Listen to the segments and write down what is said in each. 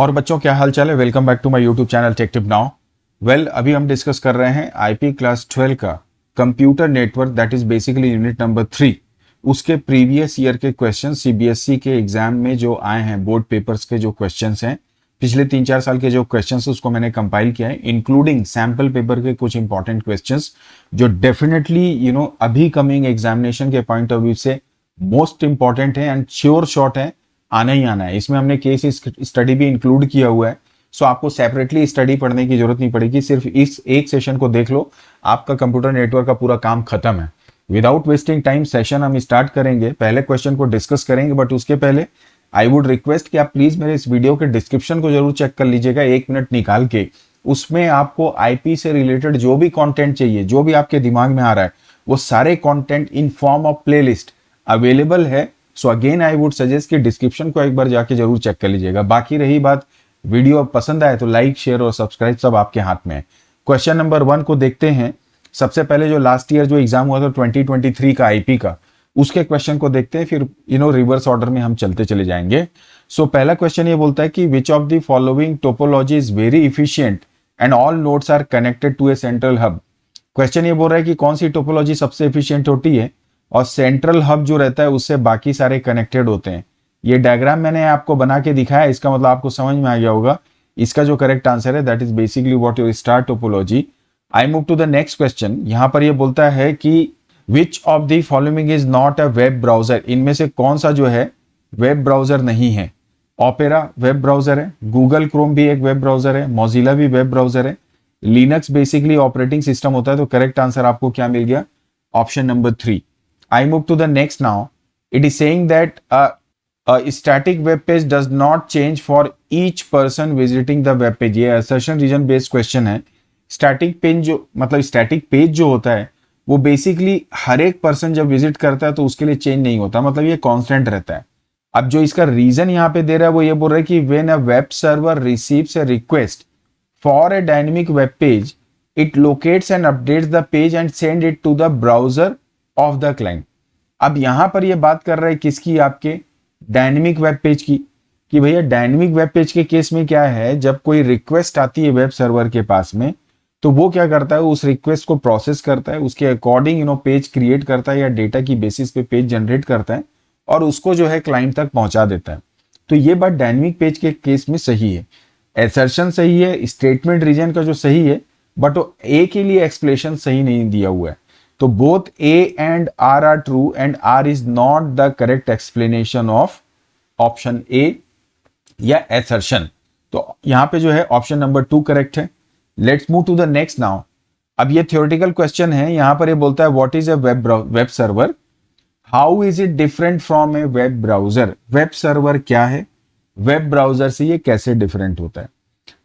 और बच्चों क्या हाल चाल है। Welcome back to my YouTube channel tech tip now. Well, अभी हम डिस्कस कर रहे हैं आईपी क्लास 12 का computer network, that is basically unit number 3। उसके प्रीवियस ईयर के क्वेश्चन सीबीएसई के एग्जाम में जो आए हैं, बोर्ड पेपर्स के जो क्वेश्चंस हैं, पिछले 3-4 साल के जो क्वेश्चंस उसको मैंने कंपाइल किया है, इंक्लूडिंग सैंपल पेपर के कुछ इंपॉर्टेंट क्वेश्चंस जो डेफिनेटली अभी कमिंग एग्जामिनेशन के पॉइंट ऑफ व्यू से मोस्ट इंपॉर्टेंट है एंड श्योर शॉट है, आना ही आना है। इसमें हमने केस स्टडी भी इंक्लूड किया हुआ है, सो आपको सेपरेटली स्टडी पढ़ने की जरूरत नहीं पड़ेगी। सिर्फ इस एक सेशन को देख लो, आपका कंप्यूटर नेटवर्क का पूरा काम खत्म है। विदाउट वेस्टिंग टाइम सेशन हम स्टार्ट करेंगे। पहले क्वेश्चन को डिस्कस करेंगे, बट उसके पहले आई वुड रिक्वेस्ट कि आप प्लीज मेरे इस वीडियो के डिस्क्रिप्शन को जरूर चेक कर लीजिएगा 1 मिनट निकाल के। उसमें आपको आईपी से रिलेटेड जो भी कंटेंट चाहिए, जो भी आपके दिमाग में आ रहा है, वो सारे content in form of playlist available है। So again I would suggest कि डिस्क्रिप्शन को एक बार जाके जरूर चेक कर लीजिएगा। बाकी रही बात, वीडियो पसंद आए तो लाइक, शेयर और सब्सक्राइब सब आपके हाथ में है। क्वेश्चन नंबर 1 को देखते हैं। सबसे पहले जो लास्ट ईयर जो एग्जाम हुआ था 2023 का आईपी का, उसके क्वेश्चन को देखते हैं, फिर रिवर्स ऑर्डर में हम चलते चले जाएंगे। सो पहला क्वेश्चन ये बोलता है कि which of the following topology is very efficient and all nodes are connected to a central hub. Question ये बोल रहा है कि कौन सी टोपोलॉजी सबसे एफिशिएंट होती है और सेंट्रल हब जो रहता है उससे बाकी सारे कनेक्टेड होते हैं। ये डायग्राम मैंने आपको बना के दिखाया, इसका मतलब आपको समझ में आ गया होगा। इसका जो करेक्ट आंसर है that is basically what your star topology. I move to the next question. यहां पर ये बोलता है कि which of the following is not a web browser. इनमें से कौन सा जो है वेब ब्राउजर नहीं है। ओपेरा वेब ब्राउजर है, गूगल क्रोम भी एक वेब ब्राउजर है, मोजिला भी वेब ब्राउजर है, लिनक्स बेसिकली ऑपरेटिंग सिस्टम होता है। तो करेक्ट आंसर आपको क्या मिल गया? Option number 3। I move to the next now. It is saying that a static web page does not change for each person visiting the web page. ये assertion region based question है। Static page जो मतलब static page जो होता है वो basically हर एक person जब visit करता है तो उसके लिए change नहीं होता, मतलब ये constant रहता है। अब जो इसका reason यहाँ पे दे रहा है वो ये बोल रहा है कि when a web server receives a request for a dynamic web page, it locates and updates the page and send it to the browser of the client. अब यहां पर ये बात कर रहा है किसकी? आपके डायनेमिक वेब पेज की। कि भैया डायनेमिक वेब पेज के केस में क्या है, जब कोई रिक्वेस्ट आती है वेब सर्वर के पास में तो वो क्या करता है, उस रिक्वेस्ट को प्रोसेस करता है, उसके अकॉर्डिंग पेज क्रिएट करता है या डेटा की बेसिस पे पेज जनरेट करता है और उसको जो है क्लाइंट तक पहुंचा देता है। तो ये बात डायनेमिक पेज के केस में सही है, एसर्शन सही है, स्टेटमेंट रीजन का जो सही है, बट वो ए के लिए एक्सप्लेनेशन सही नहीं दिया हुआ है। तो both A and R are true and R is not the correct explanation of option A या assertion। तो यहां पे जो है ऑप्शन नंबर 2 करेक्ट है। Let's move to the next now. अब ये थ्योरेटिकल क्वेश्चन है। यहां पर ये बोलता है what is a web server, how is it different from a web browser. Web server क्या है, वेब ब्राउजर से ये कैसे डिफरेंट होता है।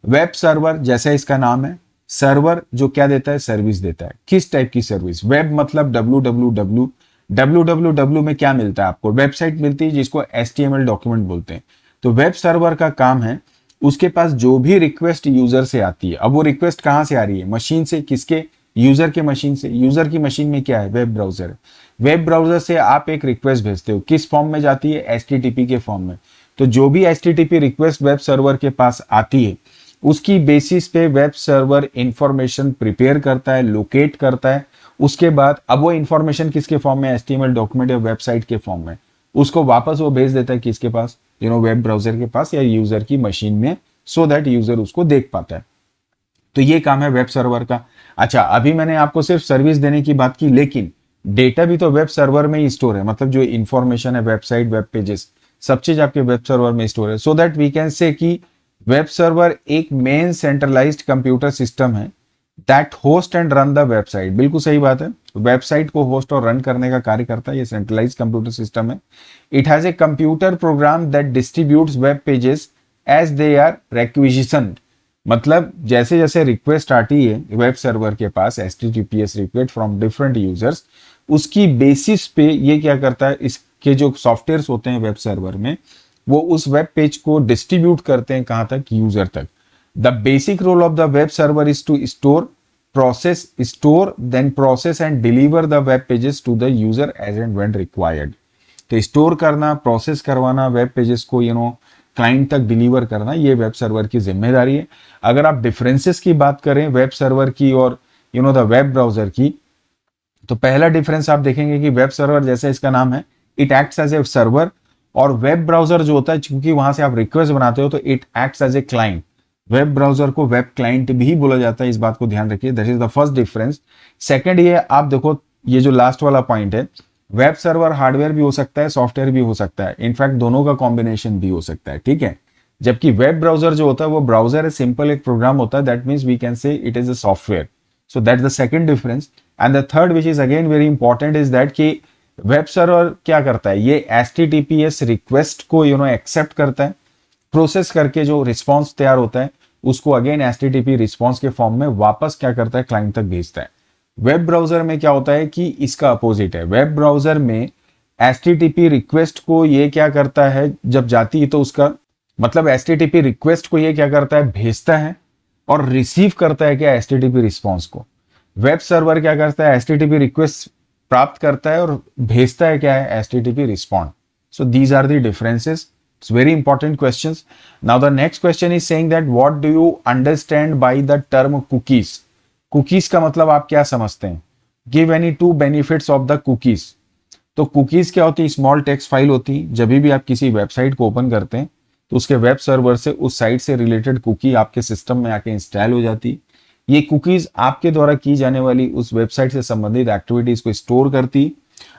वेब सर्वर जैसा इसका नाम है, सर्वर जो क्या देता है, सर्विस देता है। किस टाइप की सर्विस? वेब मतलब www। www में क्या मिलता है आपको? वेबसाइट मिलती है जिसको HTML डॉक्यूमेंट बोलते हैं। तो वेब सर्वर का काम है, उसके पास जो भी रिक्वेस्ट यूजर से आती है, अब वो रिक्वेस्ट कहां से आ रही है? मशीन से। किसके? यूजर के मशीन से। यूजर की मशीन में क्या है? वेब ब्राउजर है। वेब ब्राउजर से आप एक रिक्वेस्ट भेजते हो, किस फॉर्म में जाती है? HTTP के फॉर्म में। तो जो भी HTTP रिक्वेस्ट वेब सर्वर के पास आती है उसकी बेसिस पे वेब सर्वर इंफॉर्मेशन प्रिपेयर करता है, लोकेट करता है। उसके बाद अब वो इंफॉर्मेशन किसके फॉर्म में? HTML डॉक्यूमेंट या वेबसाइट के फॉर्म में। उसको वापस वो भेज देता है किसके पास? वेब ब्राउजर के पास या यूजर की मशीन में, सो दैट यूजर उसको देख पाता है। तो ये काम है वेब सर्वर का। अच्छा, अभी मैंने आपको सिर्फ सर्विस देने की बात की, लेकिन डेटा भी तो वेब सर्वर में ही स्टोर है। मतलब जो इंफॉर्मेशन है, वेबसाइट, वेब पेजेस, सब चीज आपके वेब सर्वर में स्टोर है। सो दैट वी कैन से कि वेब सर्वर एक मेन सेंट्रलाइज्ड कंप्यूटर सिस्टम है that host and run the website. बिल्कुल सही बात है, वेबसाइट को होस्ट और रन करने का कार्य करता है, ये सेंट्रलाइज्ड कंप्यूटर सिस्टम है। It has a computer program that distributes web pages as they are रिक्वेजिशंड। मतलब जैसे जैसे रिक्वेस्ट आती है वेब सर्वर के पास, HTTPS request from different users, उसकी बेसिस पे ये क्या करता है, इसके जो सॉफ्टवेयर होते हैं वेब सर्वर में, वो उस वेब पेज को डिस्ट्रीब्यूट करते हैं कहां तक? यूजर तक। The basic role of the web server is to store process and deliver the web pages to the user as and when required. तो स्टोर करना, प्रोसेस करवाना वेब पेजेस को क्लाइंट तक डिलीवर करना, ये वेब सर्वर की जिम्मेदारी है। अगर आप डिफरेंसेस की बात करें वेब सर्वर की और द वेब ब्राउजर की, तो पहला डिफरेंस आप देखेंगे कि वेब सर्वर, जैसे इसका नाम है, it acts as a server, और वेब ब्राउजर जो होता है, क्योंकि वहां से आप रिक्वेस्ट बनाते हो, तो it acts as a client. Web browser को वेब क्लाइंट भी बोला जाता है, इस बात को ध्यान रखिए। That is the first difference. Second, ये आप देखो, ये जो लास्ट वाला पॉइंट है, वेब सर्वर हार्डवेयर भी हो सकता है, सॉफ्टवेयर भी हो सकता है, इनफैक्ट दोनों का कॉम्बिनेशन भी हो सकता है, ठीक है। जबकि वेब ब्राउजर जो होता है वो ब्राउजर है, सिंपल एक प्रोग्राम होता है, that means we can say it is a software. So that's the second difference. And the third which is again very important is that कि वेब सर्वर क्या करता है, ये HTTPS रिक्वेस्ट को एक्सेप्ट करता है, प्रोसेस करके जो रिस्पॉन्स तैयार होता है उसको अगेन HTTP रिस्पॉन्स के फॉर्म में वापस क्या करता है, क्लाइंट तक भेजता है। वेब ब्राउजर में क्या होता है कि इसका अपोजिट है। वेब ब्राउजर में HTTP रिक्वेस्ट को ये क्या करता है, जब जाती है तो उसका मतलब HTTP रिक्वेस्ट को ये क्या करता है, भेजता है, और रिसीव करता है क्या, HTTP रिस्पॉन्स को। वेब सर्वर क्या करता है, HTTP रिक्वेस्ट प्राप्त करता है और भेजता है क्या है, HTTP respond. So these are the differences. It's very important questions. Now the next question is saying that what do you understand by the term cookies? Cookies का मतलब आप क्या समझते हैं? Give any two benefits of the cookies. तो cookies क्या होती है? स्मॉल टेक्स्ट फाइल होती है। जब भी आप किसी वेबसाइट को ओपन करते हैं तो उसके वेब सर्वर से उस साइट से रिलेटेड कुकी आपके सिस्टम में आके इंस्टॉल हो जाती है। ये कुकीज आपके द्वारा की जाने वाली उस वेबसाइट से संबंधित एक्टिविटीज को स्टोर करती है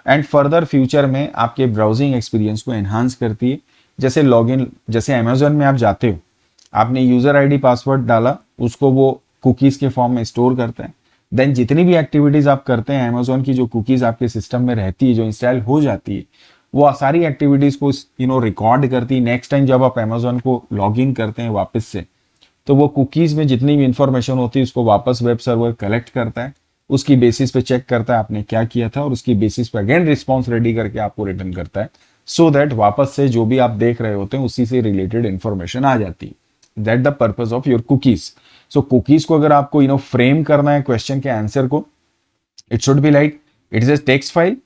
एंड फर्दर फ्यूचर में आपके ब्राउजिंग एक्सपीरियंस को एनहांस करती है। जैसे लॉगिन, जैसे अमेजोन में आप जाते हो, आपने यूजर आईडी पासवर्ड डाला, उसको वो कुकीज के फॉर्म में स्टोर करता है। देन जितनी भी एक्टिविटीज आप करते हैं, अमेजोन की जो कुकीज आपके सिस्टम में रहती है, जो इंस्टॉल हो जाती है, वो सारी एक्टिविटीज को रिकॉर्ड करती है। नेक्स्ट टाइम जब आप अमेजोन को लॉग इन करते हैं वापस से, तो वो कुकीज में जितनी भी इंफॉर्मेशन होती है उसको वापस वेब सर्वर कलेक्ट करता है, उसकी बेसिस पे चेक करता है आपने क्या किया था, और उसकी बेसिस पे अगेन रिस्पॉन्स रेडी करके आपको रिटर्न करता है, सो दैट वापस से जो भी आप देख रहे होते हैं उसी से रिलेटेड इंफॉर्मेशन आ जाती है। That the purpose of your cookies. So cookies को अगर आपको फ्रेम करना है क्वेश्चन के आंसर को, it should be like, it is a text file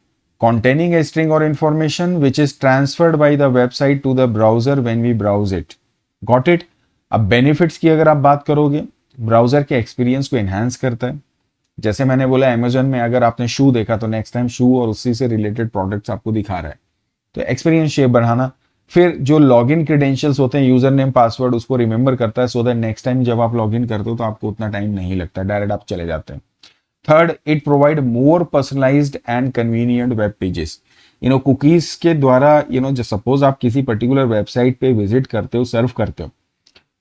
containing a string or information which is transferred by the website to the browser when we browse it. Got it? अब benefits की अगर आप बात करोगे, browser के experience को enhance करता है। जैसे मैंने बोला, अमेजोन में अगर आपने शू देखा तो नेक्स्ट टाइम शू और उसी से रिलेटेड प्रोडक्ट्स आपको दिखा रहा है, तो एक्सपीरियंस शेयर बढ़ाना। फिर जो लॉगिन क्रेडेंशियल्स होते हैं, यूजर नेम पासवर्ड, उसको रिमेंबर करता है, सो दैट नेक्स्ट टाइम जब आप लॉगिन करते हो तो आपको उतना टाइम नहीं लगता, डायरेक्ट आप चले जाते हैं। Third, it provide more personalised and convenient web pages. Cookies के द्वारा जो सपोज आप किसी पर्टिकुलर वेबसाइट पे विजिट करते हो, सर्व करते हो,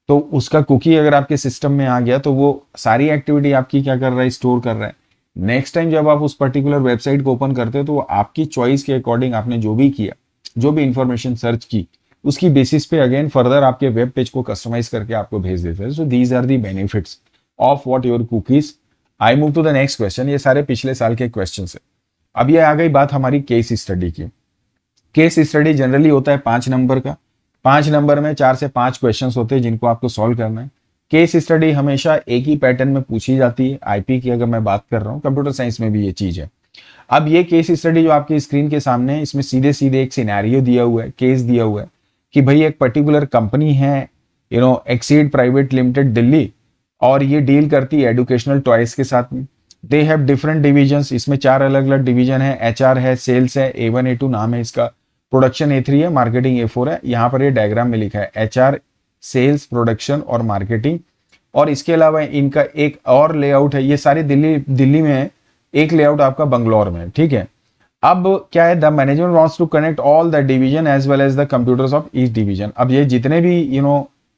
तो उसका कुकी अगर आपके सिस्टम में आ गया तो वो सारी एक्टिविटी आपकी क्या कर रहा है, स्टोर कर रहा है। नेक्स्ट टाइम जब आप उस पर्टिकुलर वेबसाइट को ओपन करते हो तो वो आपकी चॉइस के अकॉर्डिंग आपने जो भी किया, जो भी इंफॉर्मेशन सर्च की, उसकी बेसिस पे अगेन फर्दर आपके वेब पेज को कस्टमाइज करके आपको भेज देते हैं। So these are the benefits of what your cookies. I move to the next question. ये सारे पिछले साल के क्वेश्चन है। अब ये आ गई बात हमारी केस स्टडी की। केस स्टडी जनरली होता है 5 नंबर का। 5 नंबर में 4 से 5 क्वेश्चंस होते हैं जिनको आपको सॉल्व करना है। केस स्टडी हमेशा एक ही पैटर्न में पूछी जाती है। आईपी की अगर मैं बात कर रहा हूँ, कंप्यूटर साइंस में भी ये चीज है। अब ये केस स्टडी जो आपकी स्क्रीन के सामने है, इसमें सीधे सीधे एक सिनेरियो दिया हुआ है, केस दिया हुआ है कि भाई एक पर्टिकुलर कंपनी है, एक्सीड प्राइवेट लिमिटेड दिल्ली, और ये डील करती है एजुकेशनल टॉयज के साथ में। दे हैव डिफरेंट डिविजन्स, इसमें 4 अलग अलग डिवीजन है। एचआर है, सेल्स है, A1 A2 नाम है इसका, प्रोडक्शन A3 है, मार्केटिंग A4 है। यहाँ पर ये डायग्राम में लिखा है एचआर, सेल्स, प्रोडक्शन और मार्केटिंग। और इसके अलावा इनका एक और लेआउट है, ये सारे दिल्ली में है, एक लेआउट आपका बंगलौर में, ठीक है। अब क्या है, the management wants to connect all the division as well as the computers of each division. अब ये जितने भी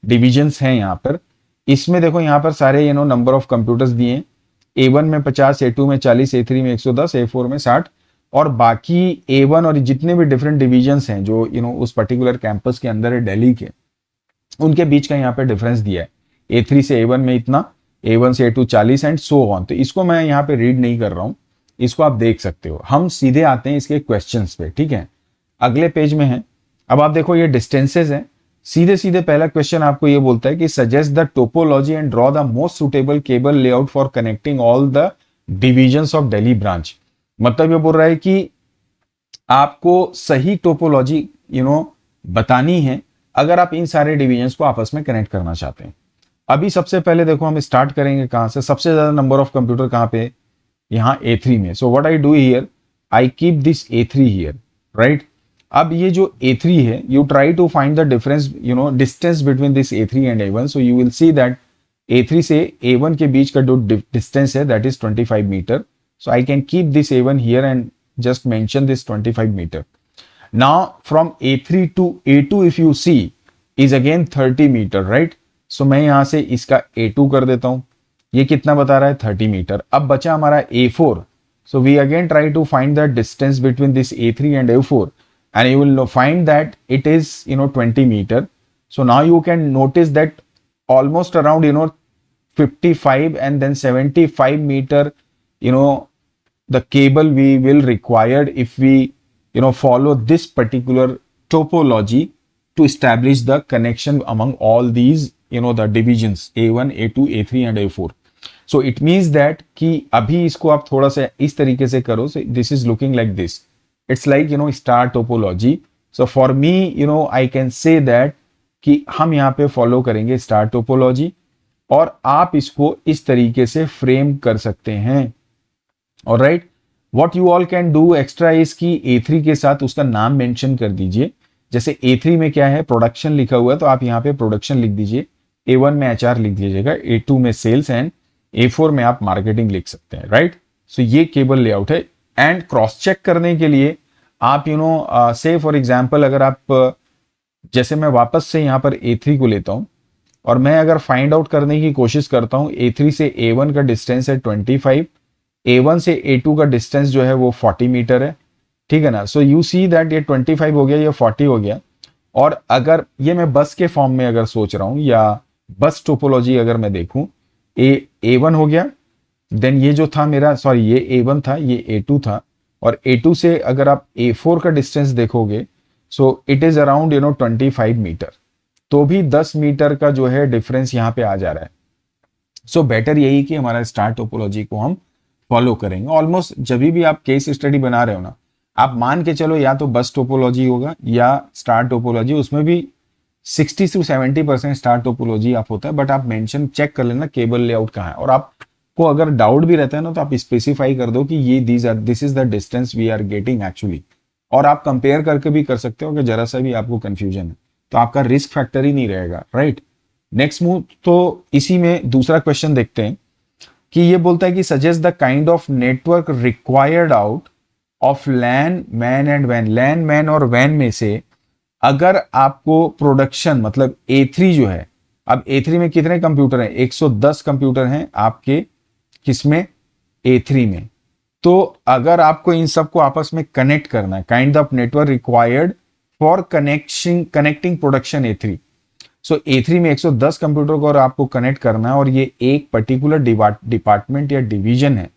डिविजन्स हैं यहाँ पर, इसमें देखो यहाँ पर सारे नंबर ऑफ कंप्यूटर्स दिए, A1 में 50, A2 में 40, A3 में 110, A4 में 60, और बाकी A1 और जितने भी डिफरेंट डिविजन्स हैं जो उस पर्टिकुलर कैंपस के अंदर है दिल्ली के, उनके बीच का यहाँ पे डिफरेंस दिया है। A3 से A1 में इतना, A1 से A2 40 एंड सो ऑन। तो इसको मैं यहाँ पे रीड नहीं कर रहा हूँ, इसको आप देख सकते हो। हम सीधे आते हैं इसके क्वेश्चंस पे, ठीक है, अगले पेज में है। अब आप देखो ये डिस्टेंसेज है, सीधे सीधे पहला क्वेश्चन आपको ये बोलता है कि suggest the topology and draw the most suitable cable layout for connecting all the divisions of Delhi branch. मतलब ये बोल रहा है कि आपको सही टोपोलॉजी बतानी है अगर आप इन सारे डिविजन्स को आपस में कनेक्ट करना चाहते हैं। अभी सबसे पहले देखो हम स्टार्ट करेंगे कहाँ से, सबसे ज्यादा नंबर ऑफ कंप्यूटर कहाँ पे, यहाँ A3 में। So what I do here, I keep this A3 here, right. अब ये जो A3 है, you try to find the difference, distance between this A3 and A1। So you will see that A3 से A1 के बीच का जो distance है that is 25 metre. So I can keep this A1 here and just mention this 25 meter. Now from A3 to A2 if you see is again 30 meter, right? So मैं यहां से इसका A2 कर देता हूं, ये कितना बता रहा है 30 मीटर। अब बचा हमारा A4, so we again try to find the distance between this A3 and A4 and you will find that it is 20 meter. So now you can notice that almost around 55 and then 75 meter the cable we will required if we follow this particular topology to establish the connection among all these the divisions A1 A2 A3 and A4. So it means that कि अभी इसको आप थोड़ा सा इस तरीके से करो, so this is looking like this, it's like star topology. So for me I can say that कि हम यहाँ पे फॉलो करेंगे स्टार टोपोलॉजी और आप इसको इस तरीके से फ्रेम कर सकते हैं। Alright, what you all can do extra is कि A3 के साथ उसका नाम मेंशन कर दीजिए। जैसे A3 में क्या है, प्रोडक्शन लिखा हुआ है, तो आप यहाँ पे प्रोडक्शन लिख दीजिए, A1 में HR लिख दीजिएगा, A2 में सेल्स एंड A4 में आप मार्केटिंग लिख सकते हैं, राइट। सो ये केबल लेआउट है। एंड क्रॉस चेक करने के लिए आप से फॉर एग्जाम्पल अगर आप जैसे मैं वापस से यहाँ पर A3 को लेता हूँ और मैं अगर फाइंड आउट करने की कोशिश करता हूँ, A3 से A1 का डिस्टेंस है 25, A1 से A2 का डिस्टेंस जो है वो 40 मीटर है, ठीक है ना। सो यू सी दैट ये 25 हो गया, ये 40 हो गया। और अगर ये मैं बस के फॉर्म में अगर सोच रहा हूं या बस टोपोलॉजी अगर मैं देखूं, A1 हो गया, देन ये जो था मेरा, सॉरी ये A1 था, ये A2 था, और A2 से अगर आप A4 का डिस्टेंस देखोगे so it is around 25 metre, तो भी 10 मीटर का जो है डिफरेंस यहाँ पे आ जा रहा है। सो बेटर यही कि हमारा स्टार टोपोलॉजी को हम फॉलो करेंगे। ऑलमोस्ट जब भी आप केस स्टडी बना रहे हो ना, आप मान के चलो या तो बस टोपोलॉजी होगा या स्टार टोपोलॉजी, उसमें भी 60 से 70% स्टार टोपोलॉजी आप होता है, बट आप मेंशन चेक कर लेना केबल लेआउट कहाँ है। और आपको अगर डाउट भी रहता है ना, तो आप स्पेसिफाई कर दो कि ये this is the distance we are getting actually. और आप कंपेयर करके भी कर सकते हो कि जरा सा भी आपको कंफ्यूजन है तो आपका रिस्क फैक्टर ही नहीं रहेगा, राइट। नेक्स्ट मूव, तो इसी में दूसरा क्वेश्चन देखते हैं कि ये बोलता है कि suggest the kind of network required out of LAN MAN and वैन। लैन मैन और वैन में से अगर आपको प्रोडक्शन मतलब A3 जो है, अब A3 में कितने कंप्यूटर हैं, 110 कंप्यूटर हैं आपके किसमें, A3 में। तो अगर आपको इन सबको आपस में कनेक्ट करना है, kind of network required for connecting production A3। So A3 में 110 कंप्यूटर को और आपको कनेक्ट करना है और ये एक पर्टिकुलर डिपार्टमेंट या डिवीजन है,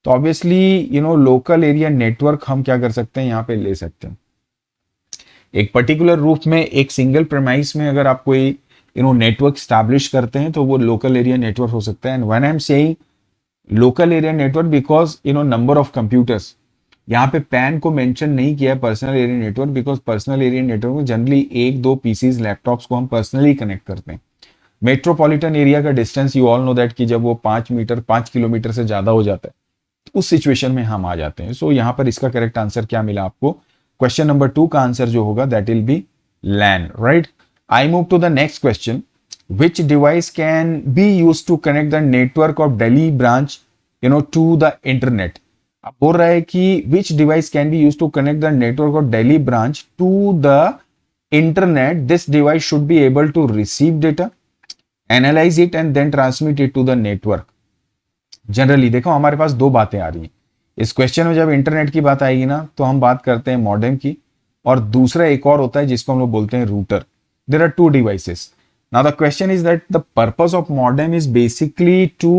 तो ऑब्वियसली लोकल एरिया नेटवर्क हम क्या कर सकते हैं, यहाँ पे ले सकते हैं। एक पर्टिकुलर रूफ में एक सिंगल प्रेमाइस में अगर आप कोई नेटवर्क स्टैब्लिश करते हैं तो वो लोकल एरिया नेटवर्क हो सकता है। And when I am saying local area network, because number of computers, यहाँ पे पैन को मेंशन नहीं किया है personal area network, because personal area network में जनरली 1-2 पीसीज लैपटॉप्स को हम पर्सनली कनेक्ट करते हैं। मेट्रोपॉलिटन एरिया का distance you all know that कि जब वो 5 किलोमीटर से ज्यादा हो जाता है, उस सिचुएशन में हम आ जाते हैं। सो यहाँ पर इसका करेक्ट आंसर क्या मिला आपको, क्वेश्चन नंबर 2 का आंसर जो होगा that will be LAN, right. I move to the next question, which device can be used to connect the network of Delhi branch to the internet। अब बोल रहा है कि which device can be used to connect the network of Delhi branch to the internet। This device should be able to receive data, analyze it and then transmit it to the network। Generally देखो हमारे पास दो बातें आ रही हैं इस question में। जब internet की बात आएगी ना तो हम बात करते हैं मॉडेम की, और दूसरा एक और होता है जिसको हम लोग बोलते हैं router. There are 2 devices. Now the question is that the purpose of modem is basically to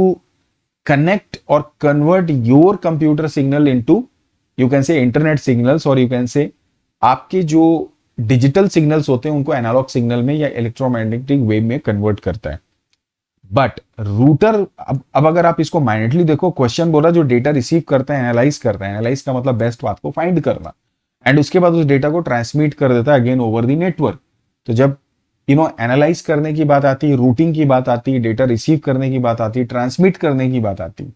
connect or convert your computer signal into, you can say internet signals, or you can say आपके जो digital signals होते हैं उनको analogue signal में या electromagnetic wave में convert करता है। बट रूटर, अब अगर आप इसको माइनटली देखो, क्वेश्चन बोला जो डेटा रिसीव करता है, एनालाइज करता है। एनालाइज का मतलब बेस्ट बात को फाइंड करना, एंड उसके बाद उस डेटा को ट्रांसमिट कर देता है अगेन ओवर द नेटवर्क। तो जब एनालाइज करने की बात आती है, रूटिंग की बात आती है, डेटा रिसीव करने की बात आती है, ट्रांसमिट करने की बात आती है,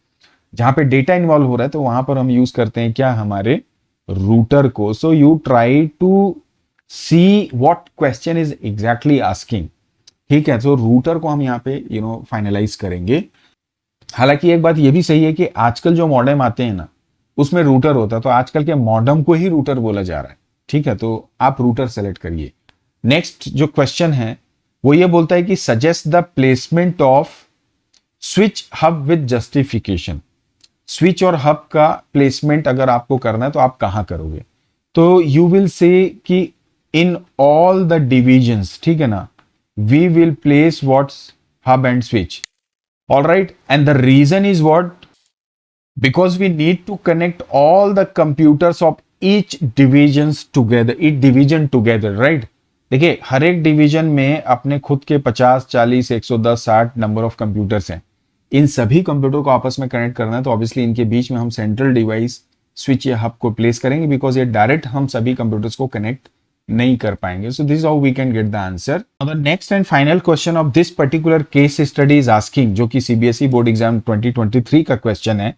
जहां पे डेटा इन्वॉल्व हो रहा है तो वहां पर हम यूज करते हैं क्या, हमारे रूटर को. So you try to see what question is exactly asking. ठीक है, तो रूटर को हम यहाँ पे फाइनलाइज करेंगे. हालांकि एक बात ये भी सही है कि आजकल जो मॉडेम आते हैं ना उसमें रूटर होता है, तो आजकल के मॉडेम को ही रूटर बोला जा रहा है. ठीक है, तो आप रूटर सेलेक्ट करिए. नेक्स्ट जो क्वेश्चन है वो ये बोलता है कि suggest the placement off switch hub with justification. Switch और हब का प्लेसमेंट अगर आपको करना है तो आप कहां करोगे. तो यू विल से कि इन ऑल द डिविजन्स, ठीक है ना, we will place what's hub and switch. All right, and the reason is what, because we need to connect all the computers of each division together, right. देखिए, हर एक division में अपने खुद के 50, 40, 110, 60 नंबर ऑफ कंप्यूटर्स हैं. इन सभी computer को आपस में कनेक्ट करना है तो ऑब्वियसली इनके बीच में हम सेंट्रल डिवाइस स्विच या हब को प्लेस करेंगे, बिकॉज ये डायरेक्ट हम सभी कंप्यूटर्स को कनेक्ट नहीं कर पाएंगे. So this how we can get the answer. The next and final question of this particular case study is asking, जो कि सीबीएसई बोर्ड एग्जाम 2023 का क्वेश्चन है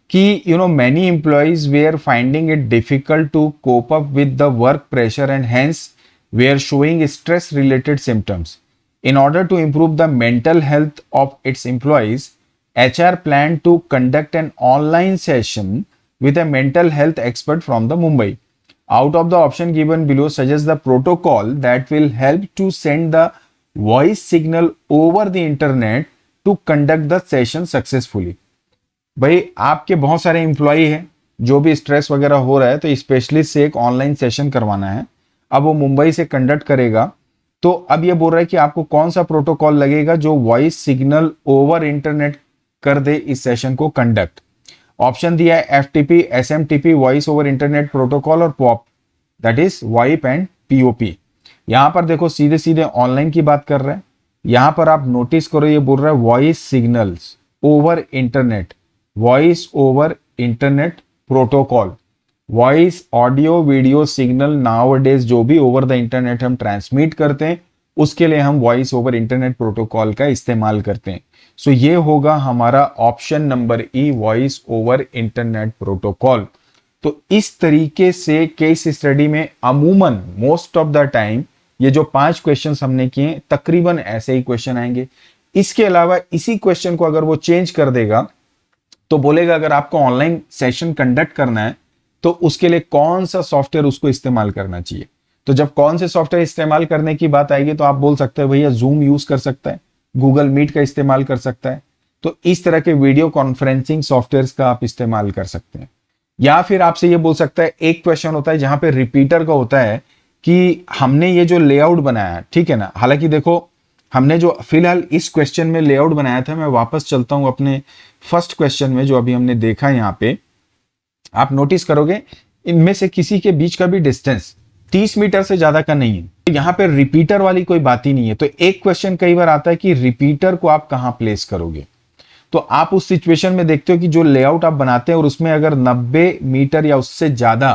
कि many employees were finding it difficult to cope up with the work pressure and hence were showing stress related symptoms. In order to improve the mental health of its employees, HR planned to conduct an online session with a mental health expert from the Mumbai. Out of the option given below, suggest the protocol that will help to send the voice signal over the internet to conduct the session successfully. भाई, आपके बहुत सारे employ हैं जो भी stress वगैरह हो रहा है तो स्पेशलिस्ट से एक ऑनलाइन सेशन करवाना है. अब वो मुंबई से कंडक्ट करेगा, तो अब ये बोल रहा है कि आपको कौन सा प्रोटोकॉल लगेगा जो वॉइस सिग्नल ओवर इंटरनेट कर दे इस सेशन को कंडक्ट. ऑप्शन दिया है FTP, SMTP, voice over internet protocol और POP, that is VoIP and POP. यहां पर देखो सीधे सीधे ऑनलाइन की बात कर रहे हैं. यहां पर आप नोटिस करो, ये बोल रहा है voice signals over internet, voice over internet protocol. Voice, audio, video signal nowadays जो भी ओवर द इंटरनेट हम ट्रांसमिट करते हैं उसके लिए हम वॉइस ओवर इंटरनेट प्रोटोकॉल का इस्तेमाल करते हैं. सो ये होगा हमारा ऑप्शन नंबर ई, वॉइस ओवर इंटरनेट प्रोटोकॉल. तो इस तरीके से केस स्टडी में अमूमन मोस्ट ऑफ द टाइम ये जो 5 क्वेश्चन हमने किए तकरीबन ऐसे ही क्वेश्चन आएंगे. इसके अलावा इसी क्वेश्चन को अगर वो चेंज कर देगा तो बोलेगा अगर आपको ऑनलाइन सेशन कंडक्ट करना है तो उसके लिए कौन सा सॉफ्टवेयर उसको इस्तेमाल करना चाहिए. तो जब कौन से सॉफ्टवेयर इस्तेमाल करने की बात आएगी तो आप बोल सकते हैं भैया जूम यूज कर सकता है, गूगल मीट का इस्तेमाल कर सकता है. तो इस तरह के वीडियो कॉन्फ्रेंसिंग सॉफ्टवेयर का आप इस्तेमाल कर सकते हैं. या फिर आपसे ये बोल सकता है, एक क्वेश्चन होता है जहां पे रिपीटर का होता है कि हमने ये जो लेआउट बनाया, ठीक है ना, हालांकि देखो हमने जो फिलहाल इस क्वेश्चन में लेआउट बनाया था, मैं वापस चलता हूं अपने फर्स्ट क्वेश्चन में जो अभी हमने देखा. यहाँ पे आप नोटिस करोगे इनमें से किसी के बीच का भी डिस्टेंस 30 मीटर से ज्यादा का नहीं है. तो यहाँ पे रिपीटर वाली कोई बात ही नहीं है. तो एक क्वेश्चन कई बार आता है कि रिपीटर को आप कहां प्लेस करोगे. तो आप उस सिचुएशन में देखते हो कि जो लेआउट आप बनाते हैं और उसमें अगर 90 मीटर या उससे ज्यादा,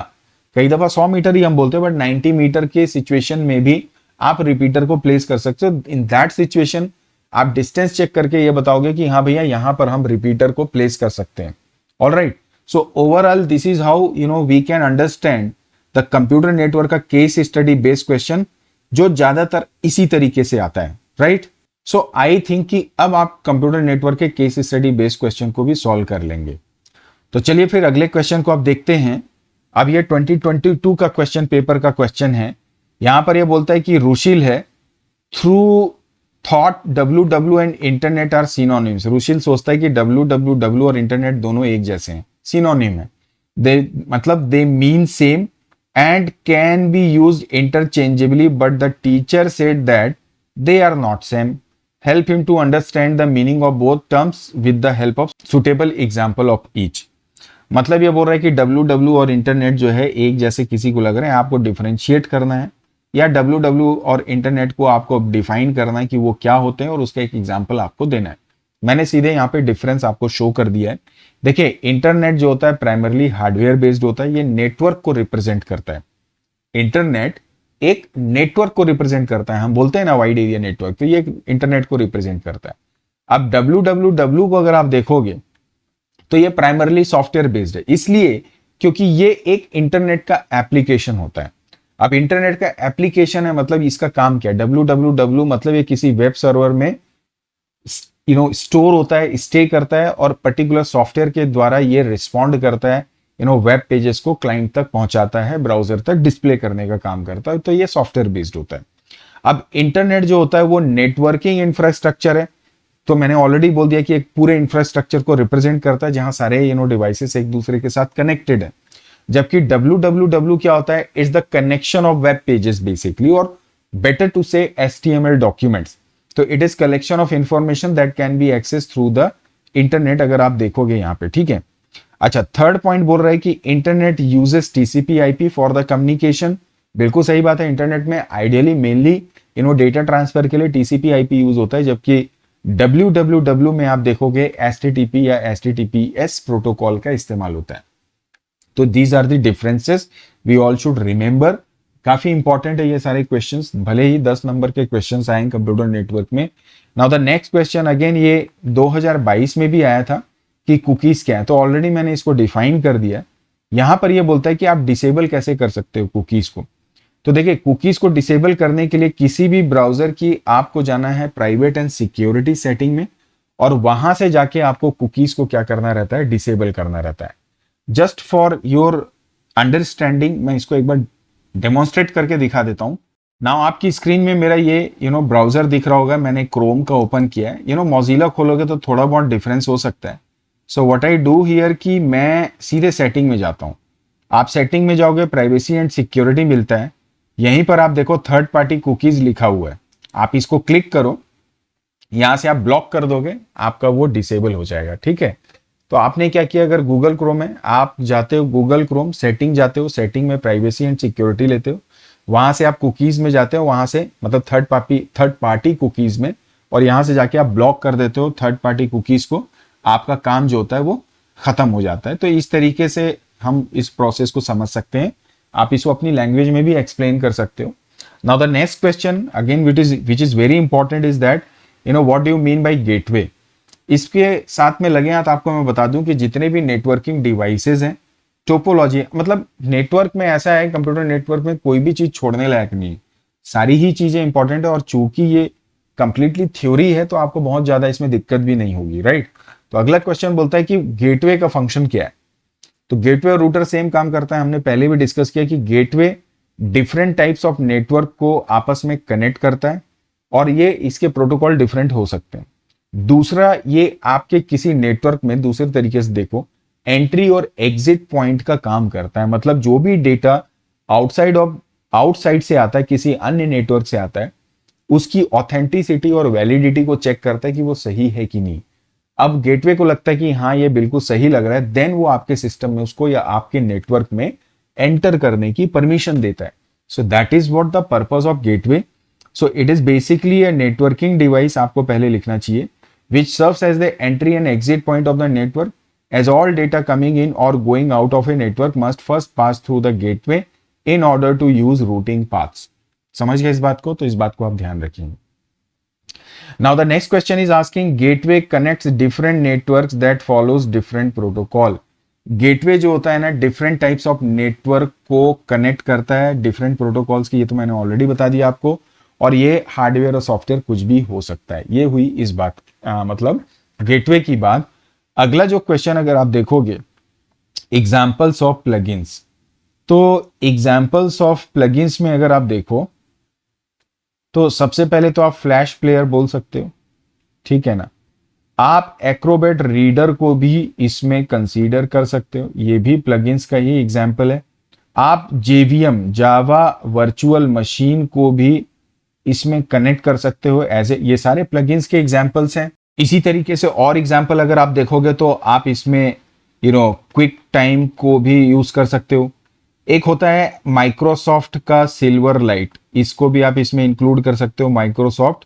कई दफा 100 मीटर ही हम बोलते हैं, बट 90 मीटर के सिचुएशन में भी आप रिपीटर को प्लेस कर सकते हो. इन दैट सिचुएशन आप डिस्टेंस चेक करके ये बताओगे कि हाँ भैया यहां पर हम रिपीटर को प्लेस कर सकते हैं. All right, so overall this is how we can understand the computer network का केस स्टडी बेस्ड क्वेश्चन, जो ज्यादातर इसी तरीके से आता है. राइट, सो आई थिंक कि अब आप कंप्यूटर नेटवर्क के केस स्टडी बेस्ड क्वेश्चन को भी सॉल्व कर लेंगे. तो चलिए फिर अगले क्वेश्चन को आप देखते हैं. अब ये 2022 का क्वेश्चन पेपर का क्वेश्चन है. यहां पर यह बोलता है कि रुशील है, through thought WW and internet are synonyms. Rushil सोचता है कि WWW और इंटरनेट दोनों एक जैसे हैं, सिनोनिम है. दे मतलब they mean same and can be used interchangeably, but the teacher said that they are not same. Help him to understand the meaning of both terms with the help of suitable example of each. मतलब ये बोल रहा है कि WW और internet जो है एक जैसे किसी को लग रहे हैं, आपको डिफरेंशिएट करना है, या WW और इंटरनेट को आपको डिफाइन करना है कि वो क्या होते हैं और उसका एक एग्जांपल आपको देना है. मैंने सीधे यहाँ पे डिफरेंस आपको शो कर दिया है. देखिए, इंटरनेट जो होता है प्राइमरली हार्डवेयर बेस्ड होता है, ये नेटवर्क को रिप्रेजेंट करता है. इंटरनेट एक नेटवर्क को रिप्रेजेंट करता है, हम बोलते हैं ना वाइड एरिया नेटवर्क, तो ये एक इंटरनेट को रिप्रेजेंट करता है। अब www को अगर आप देखोगे तो ये प्राइमरली सॉफ्टवेयर बेस्ड है, इसलिए क्योंकि ये एक इंटरनेट का एप्लीकेशन होता है। अब इंटरनेट का एप्लीकेशन है मतलब इसका काम क्या है, www मतलब ये किसी वेब सर्वर में स्टोर होता है, स्टे करता है, और पर्टिकुलर सॉफ्टवेयर के द्वारा ये रिस्पॉन्ड करता है, वेब पेजेस को क्लाइंट तक पहुंचाता है, ब्राउजर तक डिस्प्ले करने का काम करता है, तो ये सॉफ्टवेयर बेस्ड होता है। अब इंटरनेट जो होता है वो नेटवर्किंग इंफ्रास्ट्रक्चर है, तो मैंने ऑलरेडी बोल दिया कि एक पूरे इंफ्रास्ट्रक्चर को रिप्रेजेंट करता है जहां सारे डिवाइसेस एक दूसरे के साथ कनेक्टेड है। जबकि www क्या होता है, it's the connection of web pages basically, और better to say HTML documents. तो it is collection of information that can be access through the internet, अगर आप देखोगे यहाँ पे, ठीक है। अच्छा, थर्ड पॉइंट बोल रहा है कि internet uses TCP/IP for the communication. बिल्कुल सही बात है, इंटरनेट में आइडियली मेनली डेटा ट्रांसफर के लिए TCP/IP यूज होता है, जबकि www में आप देखोगे HTTP या HTTPS प्रोटोकॉल का इस्तेमाल होता है। तो these are the differences we all should remember. काफी इंपॉर्टेंट है ये सारे क्वेश्चंस, भले ही 10 नंबर के क्वेश्चंस आए कंप्यूटर नेटवर्क में। Now the next question again ये 2022 में भी आया था कि कुकीज क्या है, तो ऑलरेडी मैंने इसको डिफाइन कर दिया। यहां पर ये बोलता है कि आप डिसेबल कैसे कर सकते हो कुकीज को। तो देखिए, कुकीज को डिसेबल करने के लिए किसी भी ब्राउजर की आपको जाना है प्राइवेट एंड सिक्योरिटी सेटिंग में, और वहां से जाके आपको कुकीज को क्या करना रहता है, डिसेबल करना रहता है। जस्ट फॉर योर अंडरस्टैंडिंग मैं इसको एक बार डेमोन्स्ट्रेट करके दिखा देता हूं। नाउ आपकी स्क्रीन में मेरा ये ब्राउजर दिख रहा होगा, मैंने क्रोम का ओपन किया है। मोजिला खोलोगे तो थोड़ा बहुत डिफरेंस हो सकता है। सो व्हाट आई डू हियर कि मैं सीधे सेटिंग में जाता हूं। आप सेटिंग में जाओगे, प्राइवेसी एंड सिक्योरिटी मिलता है, यहीं पर आप देखो थर्ड पार्टी कुकीज लिखा हुआ है, आप इसको क्लिक करो, यहां से आप ब्लॉक कर दोगे, आपका वो डिसेबल हो जाएगा, ठीक है। तो आपने क्या किया, अगर गूगल क्रोम है, आप जाते हो गूगल क्रोम, सेटिंग जाते हो, सेटिंग में प्राइवेसी एंड सिक्योरिटी लेते हो, वहां से आप कुकीज में जाते हो, वहां से मतलब थर्ड पार्टी कुकीज में, और यहां से जाके आप ब्लॉक कर देते हो थर्ड पार्टी कुकीज को, आपका काम जो होता है वो खत्म हो जाता है। तो इस तरीके से हम इस प्रोसेस को समझ सकते हैं। आप इसको अपनी लैंग्वेज में भी एक्सप्लेन कर सकते हो। Now the next question again which is very important is that what do you mean by gateway. इसके साथ में लगे हाथ आपको मैं बता दूं कि जितने भी नेटवर्किंग डिवाइसेज हैं, टोपोलॉजी मतलब नेटवर्क में ऐसा है, कंप्यूटर नेटवर्क में कोई भी चीज छोड़ने लायक नहीं है, सारी ही चीजें इंपॉर्टेंट है। और चूंकि ये कंप्लीटली थ्योरी है तो आपको बहुत ज्यादा इसमें दिक्कत भी नहीं होगी, राइट। तो अगला क्वेश्चन बोलता है कि गेटवे का फंक्शन क्या है। तो गेटवे और रूटर सेम काम करता है, हमने पहले भी डिस्कस किया कि gateway different types of network को आपस में कनेक्ट करता है, और ये इसके प्रोटोकॉल डिफरेंट हो सकते हैं। दूसरा, ये आपके किसी नेटवर्क में दूसरे तरीके से देखो, एंट्री और एग्जिट पॉइंट का काम करता है। मतलब जो भी डेटा आउटसाइड से आता है, किसी अन्य नेटवर्क से आता है, उसकी ऑथेंटिसिटी और वैलिडिटी को चेक करता है कि वो सही है कि नहीं। अब गेटवे को लगता है कि हाँ ये बिल्कुल सही लग रहा है, देन वो आपके सिस्टम में उसको या आपके नेटवर्क में एंटर करने की परमिशन देता है। So that is what the purpose of gateway. So it is basically a networking device, आपको पहले लिखना चाहिए, which serves as the entry and exit point of the network, as all data coming in or going out of a network must first pass through the gateway in order to use routing paths. समझ गए इस बात को, तो इस बात को आप ध्यान रखेंगे। Now the next question is asking gateway connects different networks that follows different protocol. Gateway जो होता है ना, डिफरेंट टाइप्स ऑफ नेटवर्क को कनेक्ट करता है, डिफरेंट प्रोटोकॉल्स की, ये तो मैंने ऑलरेडी बता दिया आपको। और ये हार्डवेयर और सॉफ्टवेयर कुछ भी हो सकता है। ये हुई इस बात मतलब गेटवे की बात। अगला जो क्वेश्चन अगर आप देखोगे, एग्जाम्पल्स ऑफ प्लगइन्स, तो एग्जाम्पल्स ऑफ प्लगइन्स में अगर आप देखो तो सबसे पहले तो आप फ्लैश प्लेयर बोल सकते हो, ठीक है ना। आप एक्रोबैट रीडर को भी इसमें कंसीडर कर सकते हो, ये भी प्लगइन्स का ही एग्जाम्पल है। आप JVM जावा वर्चुअल मशीन को भी इसमें कनेक्ट कर सकते हो एज ए, ये सारे प्लगइन्स के एग्जांपल्स हैं। इसी तरीके से और एग्जांपल अगर आप देखोगे तो आप इसमें क्विक टाइम को भी यूज कर सकते हो। एक होता है माइक्रोसॉफ्ट का सिल्वर लाइट, इसको भी आप इसमें इंक्लूड कर सकते हो, Microsoft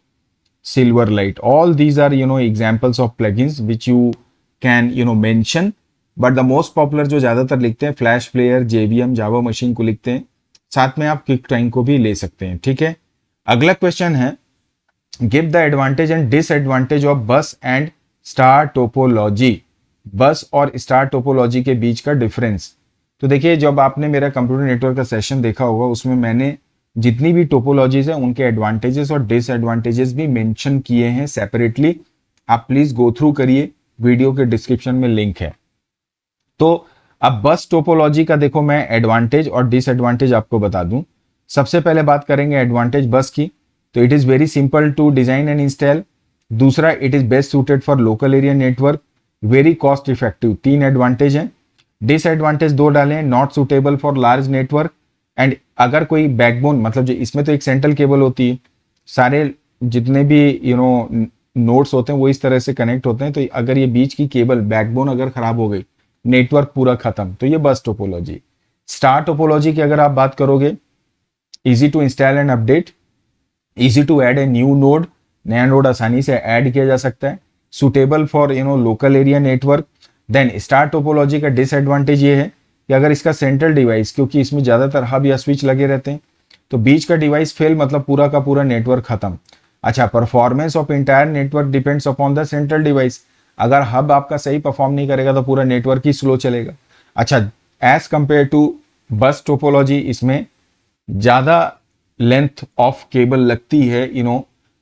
Silverlight. All these are examples of plugins which you can mention, but the most popular जो ज्यादातर लिखते हैं flash player, JVM Java machine को लिखते हैं। साथ में आप क्विक टाइम को भी ले सकते हैं, ठीक है। अगला क्वेश्चन है, give the advantage and disadvantage of बस एंड स्टार टोपोलॉजी। बस और स्टार टोपोलॉजी के बीच का डिफरेंस। तो देखिए, जब आपने मेरा कंप्यूटर नेटवर्क का सेशन देखा होगा, उसमें मैंने जितनी भी टोपोलॉजीज है उनके एडवांटेजेस और डिसएडवांटेजेस भी मेंशन किए हैं सेपरेटली। आप प्लीज गो थ्रू करिए, वीडियो के डिस्क्रिप्शन में लिंक है। तो अब बस टोपोलॉजी का देखो, मैं एडवांटेज और डिसएडवांटेज आपको बता दूं। सबसे पहले बात करेंगे एडवांटेज बस की। तो it is very simple to design and install. दूसरा, it is best suited for local area network, very cost effective. 3 advantage हैं। डिसएडवांटेज 2 डाले, not suitable for large network and अगर कोई बैकबोन, मतलब जो इसमें तो एक सेंट्रल केबल होती है, सारे जितने भी नोड्स होते हैं वो इस तरह से कनेक्ट होते हैं। तो अगर ये बीच की केबल बैकबोन अगर खराब हो गई, नेटवर्क पूरा खत्म। तो ये बस टोपोलॉजी। स्टार टोपोलॉजी की अगर आप बात करोगे, easy to install and update, easy to add a new node, नया नोड आसानी से ऐड किया जा सकता है, suitable for local area network. Then star topology का डिसएडवांटेज ये है कि अगर इसका सेंट्रल डिवाइस, क्योंकि इसमें ज्यादातर हब या स्विच लगे रहते हैं, तो बीच का डिवाइस फेल मतलब पूरा का पूरा नेटवर्क खत्म। अच्छा, performance of entire network depends upon the central device. अगर हब आपका सही परफॉर्म नहीं करेगा तो पूरा नेटवर्क ही स्लो चलेगा। अच्छा, as compare to bus topology, इसमें ज्यादा लेंथ ऑफ केबल लगती है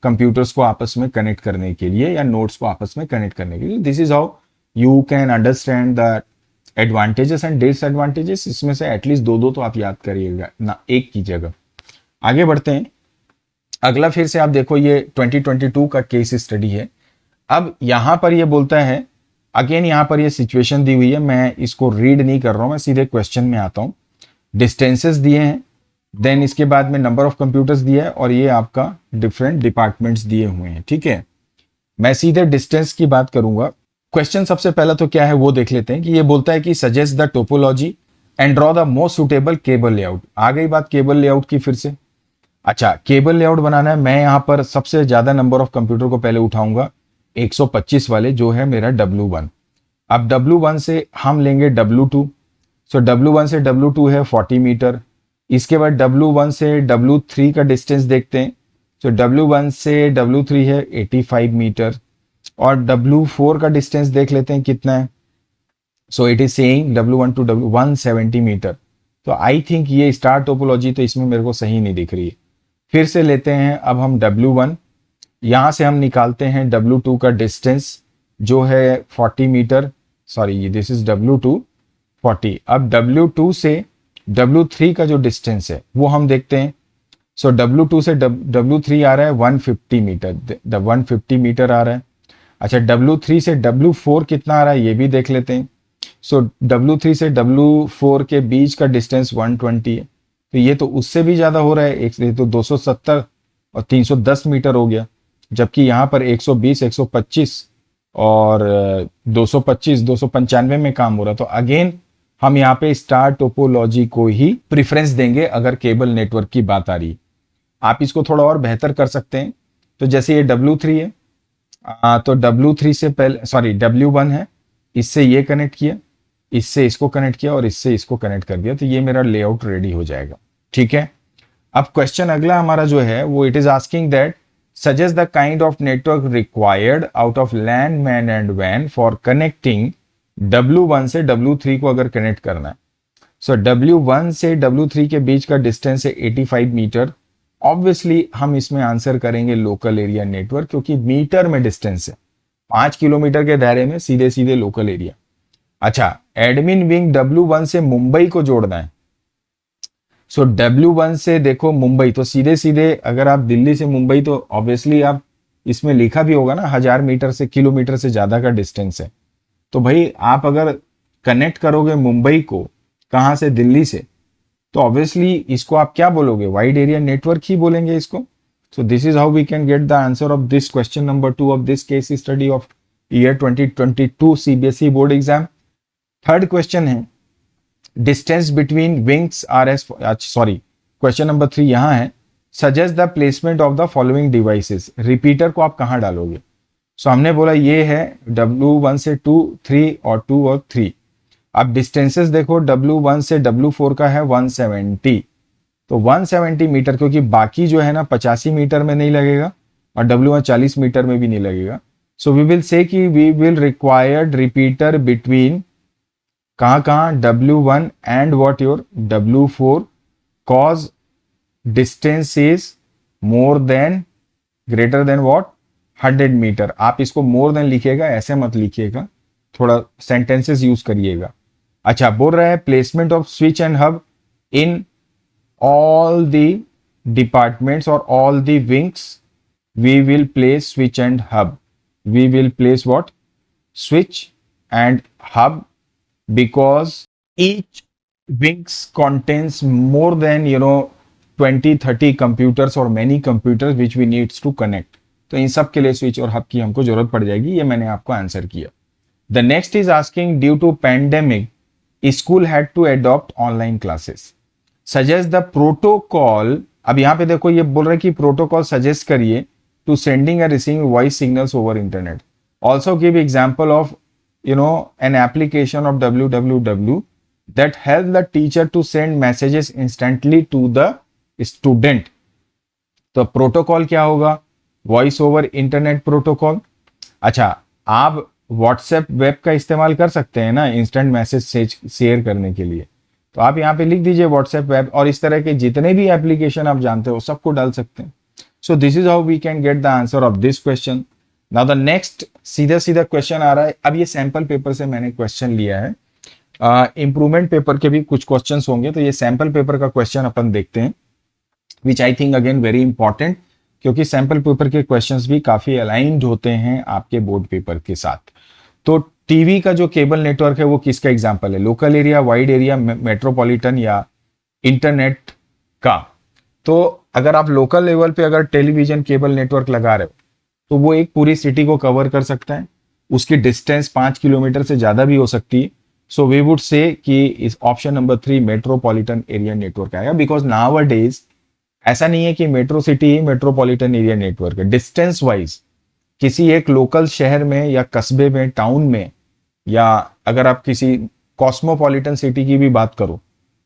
कंप्यूटर्स को आपस में कनेक्ट करने के लिए या नोड्स को आपस में कनेक्ट करने के लिए। This is how you can understand the advantages and disadvantages. इसमें से एटलीस्ट दो तो आप याद करिएगा ना, एक की जगह। आगे बढ़ते हैं। अगला फिर से आप देखो, ये 2022 का केस स्टडी है। अब यहां पर ये बोलता है, अगेन यहां पर ये सिचुएशन दी हुई है, मैं इसको रीड नहीं कर रहा हूं, मैं सीधे क्वेश्चन में आता हूं। डिस्टेंसेस दिए हैं, देन इसके बाद में नंबर ऑफ कंप्यूटर्स दिया है और ये आपका डिफरेंट डिपार्टमेंट्स दिए हुए हैं, ठीक है। मैं सीधे डिस्टेंस की बात करूंगा। क्वेश्चन सबसे पहला तो क्या है वो देख लेते हैं कि ये बोलता है कि suggest the topology and draw the most suitable cable layout. आ गई बात केबल लेआउट की फिर से। अच्छा, केबल लेआउट बनाना है। मैं यहाँ पर सबसे ज्यादा नंबर ऑफ कंप्यूटर को पहले उठाऊंगा, 125 वाले, जो है मेरा W1। अब W1 से हम लेंगे W2। सो W1 से W2 है 40 मीटर। इसके बाद W1 से W3 का डिस्टेंस देखते हैं। सो W1 से W3 है 85 मीटर और W4 का डिस्टेंस देख लेते हैं कितना है। So it is saying W1 to W 170 metre. तो आई थिंक ये स्टार टोपोलॉजी तो इसमें मेरे को सही नहीं दिख रही है। फिर से लेते हैं अब हम W1, यहां से हम निकालते हैं W2 का डिस्टेंस जो है 40 metre. Sorry, this is W2 40। अब W2 से W3 का जो डिस्टेंस है वो हम देखते हैं। सो W2 से W3 आ रहा है 150 मीटर, 150 मीटर आ रहा है। अच्छा, W3 से W4 कितना आ रहा है ये भी देख लेते हैं। सो W3 से W4 के बीच का डिस्टेंस 120 है, तो ये तो उससे भी ज्यादा हो रहा है। ये तो 270 और 310 मीटर हो गया, जबकि यहाँ पर 120, 125 और 225, 295 में काम हो रहा। तो अगेन हम यहाँ पे स्टार टोपोलॉजी को ही प्रेफरेंस देंगे अगर केबल नेटवर्क की बात आ रही। आप इसको थोड़ा और बेहतर कर सकते हैं। तो जैसे ये W3 है, तो W3 से पहले, सॉरी W1 है, इससे ये कनेक्ट किया, इससे इसको कनेक्ट किया और इससे इसको कनेक्ट कर दिया, तो ये मेरा लेआउट रेडी हो जाएगा, ठीक है। अब क्वेश्चन अगला हमारा जो है वो it is asking that suggest the kind of network required out of LAN, MAN and वैन फॉर कनेक्टिंग W1 से W3 को अगर कनेक्ट करना है। सो W1 से W3 के बीच का डिस्टेंस है 85 मीटर। ऑब्वियसली हम इसमें आंसर करेंगे लोकल एरिया नेटवर्क, क्योंकि मीटर में डिस्टेंस है, 5 किलोमीटर के दायरे में सीधे सीधे लोकल एरिया। अच्छा, एडमिन विंग W1 से मुंबई को जोड़ना है। सो W1 से देखो मुंबई, तो सीधे सीधे अगर आप दिल्ली से मुंबई, तो ऑब्वियसली आप इसमें लिखा भी होगा ना 1000 मीटर से, किलोमीटर से ज्यादा का डिस्टेंस है। तो भाई आप अगर कनेक्ट करोगे मुंबई को कहां से, दिल्ली से, तो ऑब्वियसली इसको आप क्या बोलोगे, वाइड एरिया नेटवर्क ही बोलेंगे इसको। So this is how we can get the answer of this question number 2 of this case study of year 2022 CBSE board exam. Third question है distance between wings are as, sorry question number 3 यहां है, suggest the placement of the following devices. Repeater को आप कहां डालोगे। सो हमने बोला ये है W1 से 2, 3 और 2 और 3। अब डिस्टेंसेस देखो, W1 से W4 का है 170, तो 170 मीटर, क्योंकि बाकी जो है ना 85 मीटर में नहीं लगेगा और W1 40 मीटर में भी नहीं लगेगा। सो वी विल से कि we will required repeater between कहाँ W1 and what your W4 cause distance is more than greater than what 100 metre. आप इसको मोर देन लिखिएगा, ऐसे मत लिखिएगा, थोड़ा सेंटेंसेस यूज करिएगा। अच्छा, बोल रहा है placement off switch and hub in all the departments or all the wings we will place switch and hub. We will place what? Switch and hub, because each wings contains more than 20-30 computers or many computers which we needs to connect. तो इन सब के लिए switch और hub की हमको जरूरत पड़ जाएगी। ये मैंने आपको आंसर किया। The next is asking, due to pandemic, school had to adopt online classes. Suggest the protocol. अब यहां पे देखो ये बोल रहा है कि प्रोटोकॉल सजेस्ट करिए to sending and receiving voice signals over internet. Also give example of an application of www that help the teacher to send messages instantly to the student. तो प्रोटोकॉल क्या होगा? Voice over internet protocol. अच्छा, आप WhatsApp web का इस्तेमाल कर सकते हैं ना इंस्टेंट मैसेज शेयर करने के लिए, तो आप यहाँ पे लिख दीजिए व्हाट्सएप वेब, और इस तरह के जितने भी एप्लीकेशन आप जानते हो सबको डाल सकते हैं। So this is how we can get the answer of this question. Now the next सीधा क्वेश्चन आ रहा है। अब ये सैंपल पेपर से मैंने क्वेश्चन लिया है, इंप्रूवमेंट पेपर के भी कुछ क्वेश्चन होंगे, तो ये सैंपल पेपर का क्वेश्चन अपन देखते हैं, which I think again very important, क्योंकि सैंपल पेपर के क्वेश्चंस भी काफी अलाइंड होते हैं आपके बोर्ड पेपर के साथ। तो टीवी का जो केबल नेटवर्क है वो किसका एग्जांपल है? Local area, wide area, metropolitan या इंटरनेट का? तो अगर आप लोकल लेवल पे अगर टेलीविजन केबल नेटवर्क लगा रहे हो तो वो एक पूरी सिटी को कवर कर सकता है, उसकी डिस्टेंस 5 किलोमीटर से ज्यादा भी हो सकती है। सो वी वुड से कि इस option number 3 metropolitan area network आएगा, बिकॉज नाउअडेज ऐसा नहीं है कि मेट्रो सिटी ही मेट्रोपॉलिटन एरिया नेटवर्क है। डिस्टेंस वाइज किसी एक लोकल शहर में या कस्बे में, टाउन में, या अगर आप किसी कॉस्मोपॉलिटन सिटी की भी बात करो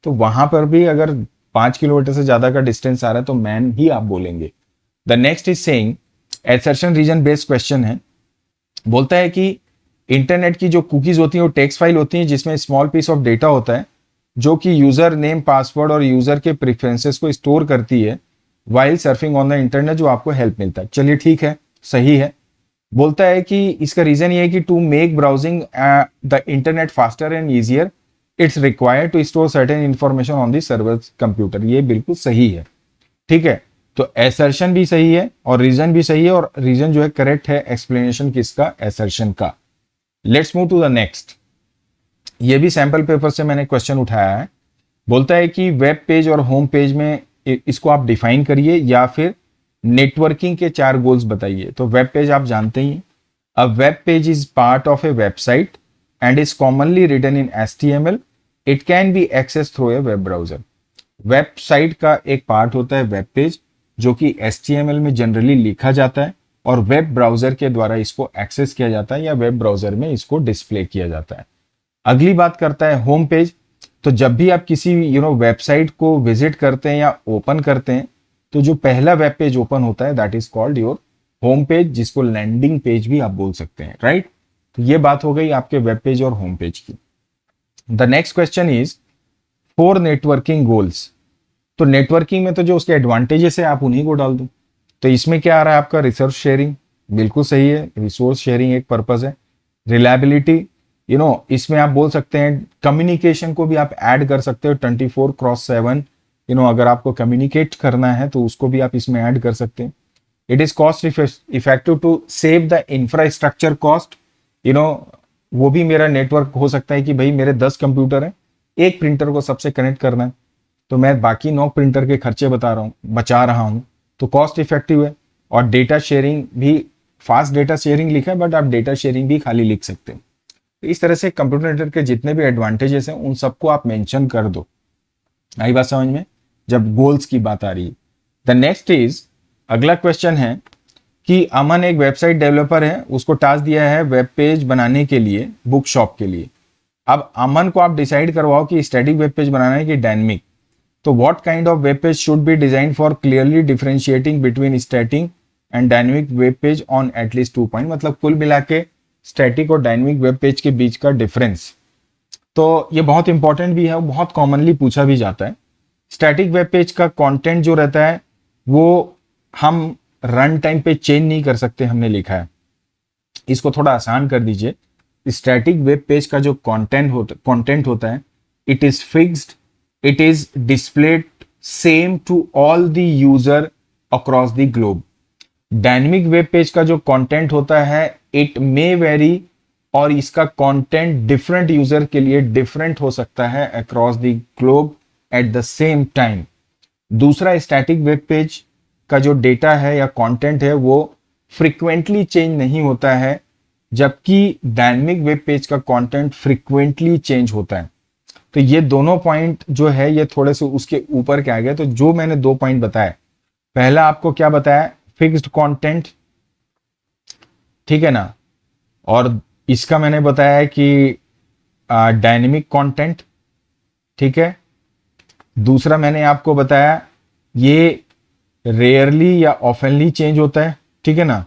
तो वहां पर भी अगर 5 किलोमीटर से ज्यादा का डिस्टेंस आ रहा है तो मैन ही आप बोलेंगे। The next is saying, assertion reason based question है। बोलता है कि इंटरनेट की जो कुकीज होती है वो टेक्स्ट फाइल होती है जिसमें स्मॉल पीस ऑफ डेटा होता है जो कि यूजर नेम, पासवर्ड और यूजर के प्रेफरेंसेस को स्टोर करती है while surfing on the internet, जो आपको हेल्प मिलता है। चलिए ठीक है, सही है। बोलता है कि इसका रीजन ये है कि to make browsing the internet faster and easier it's required to store certain information on the server computer. ये बिल्कुल सही है, ठीक है। तो एसर्शन भी सही है और रीजन भी सही है, और रीजन जो है करेक्ट है, एक्सप्लेनेशन किसका? एसर्शन का। Let's move to the next. ये भी सैंपल पेपर से मैंने क्वेश्चन उठाया है। बोलता है कि वेब पेज और होम पेज में इसको आप डिफाइन करिए या फिर नेटवर्किंग के 4 गोल्स बताइए। तो वेब पेज आप जानते ही, a web page is part of a website and is commonly written in HTML, it can be access through a web browser. Website का एक पार्ट होता है वेब पेज, जो कि HTML में जनरली लिखा जाता है और वेब ब्राउजर के द्वारा इसको एक्सेस किया जाता है या वेब ब्राउजर में इसको डिस्प्ले किया जाता है। अगली बात करता है होम पेज। तो जब भी आप किसी वेबसाइट को विजिट करते हैं या ओपन करते हैं तो जो पहला वेब पेज ओपन होता है that is called your home page, जिसको लैंडिंग पेज भी आप बोल सकते हैं, राइट। तो ये बात हो गई आपके वेब पेज और होम पेज की। The next question is 4 networking goals. तो नेटवर्किंग में तो जो उसके एडवांटेजेस है आप उन्हीं को डाल दो। तो इसमें क्या आ रहा है आपका? रिसोर्स शेयरिंग, बिल्कुल सही है, रिसोर्स शेयरिंग एक पर्पज है। रिलायबिलिटी, इसमें आप बोल सकते हैं कम्युनिकेशन को भी आप ऐड कर सकते हो 24/7, अगर आपको कम्युनिकेट करना है तो उसको भी आप इसमें ऐड कर सकते हैं। It is cost effective to save the infrastructure cost. वो भी मेरा नेटवर्क हो सकता है कि भाई मेरे 10 कंप्यूटर हैं, एक प्रिंटर को सबसे कनेक्ट करना है, तो मैं बाकी 9 प्रिंटर के खर्चे बचा रहा हूं, तो कॉस्ट इफेक्टिव है। और डेटा शेयरिंग भी, फास्ट डेटा शेयरिंग लिखा है बट आप डेटा शेयरिंग भी खाली लिख सकते हैं। तो इस तरह से कंप्यूटर नेटवर्क के जितने भी एडवांटेजेस हैं उन सबको आप मेंशन कर दो। आई बात समझ में जब गोल्स की बात आ रही है। द नेक्स्ट इज, अगला क्वेश्चन है कि अमन एक वेबसाइट डेवलपर है, उसको टास्क दिया है वेब पेज बनाने के लिए बुक शॉप के लिए। अब अमन को आप डिसाइड करवाओ कि स्टैटिक वेब पेज बनाना है कि डायनेमिक। तो what kind of web page should be design for clearly differentiating between static and dynamic web page on at least 2 point, मतलब कुल मिला के स्टैटिक और डायनेमिक वेब पेज के बीच का डिफरेंस। तो ये बहुत इंपॉर्टेंट भी है और बहुत कॉमनली पूछा भी जाता है। स्टैटिक वेब पेज का कंटेंट जो रहता है वो हम रन टाइम पे चेंज नहीं कर सकते, हमने लिखा है। इसको थोड़ा आसान कर दीजिए। स्टैटिक वेब पेज का जो कंटेंट होता है, it is fixed, it is displayed same to all the user across the globe. Dynamic web page का जो कंटेंट होता है, इट मे वेरी, और इसका कंटेंट डिफरेंट यूजर के लिए डिफरेंट हो सकता है across the globe at the same time. दूसरा, स्टैटिक वेब पेज का जो डेटा है या कंटेंट है वो फ्रीक्वेंटली चेंज नहीं होता है, जबकि डायनेमिक वेब पेज का कंटेंट फ्रीक्वेंटली चेंज होता है। तो ये दोनों पॉइंट जो है ये थोड़े से उसके ऊपर के आ गए। तो जो मैंने 2 पॉइंट बताए, पहला आपको क्या बताया, फिक्स्ड कंटेंट, ठीक है ना, और इसका मैंने बताया है कि डायनेमिक कंटेंट, ठीक है। दूसरा मैंने आपको बताया ये रेयरली या ऑफनली चेंज होता है, ठीक है ना,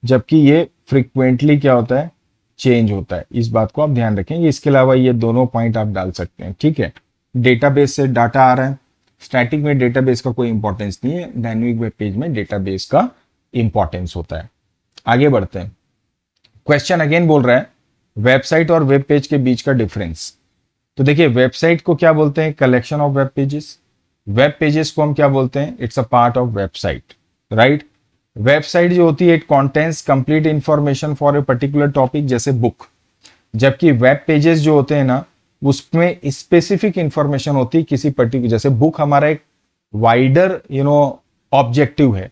जबकि ये फ्रीक्वेंटली क्या होता है, चेंज होता है। इस बात को आप ध्यान रखेंगे। इसके अलावा ये दोनों पॉइंट आप डाल सकते हैं, ठीक है। डेटाबेस से डाटा आ रहा है, स्टैटिक में डेटाबेस का कोई इंपॉर्टेंस नहीं है, डायनेमिक वेब पेज में डेटाबेस का इंपॉर्टेंस होता है। आगे बढ़ते हैं। क्वेश्चन अगेन बोल रहा है वेबसाइट और वेब पेज के बीच का डिफरेंस। तो देखिए, वेबसाइट को क्या बोलते हैं, collection of web pages. Web pages को हम क्या बोलते हैं, it's a part of website, right. Website जो होती है, it contains complete information for a particular topic, जैसे बुक। जबकि वेब पेजेस जो होते हैं ना, उसमें स्पेसिफिक इंफॉर्मेशन होती है किसी पर्टिकुलर, जैसे बुक हमारा एक वाइडर ऑब्जेक्टिव है,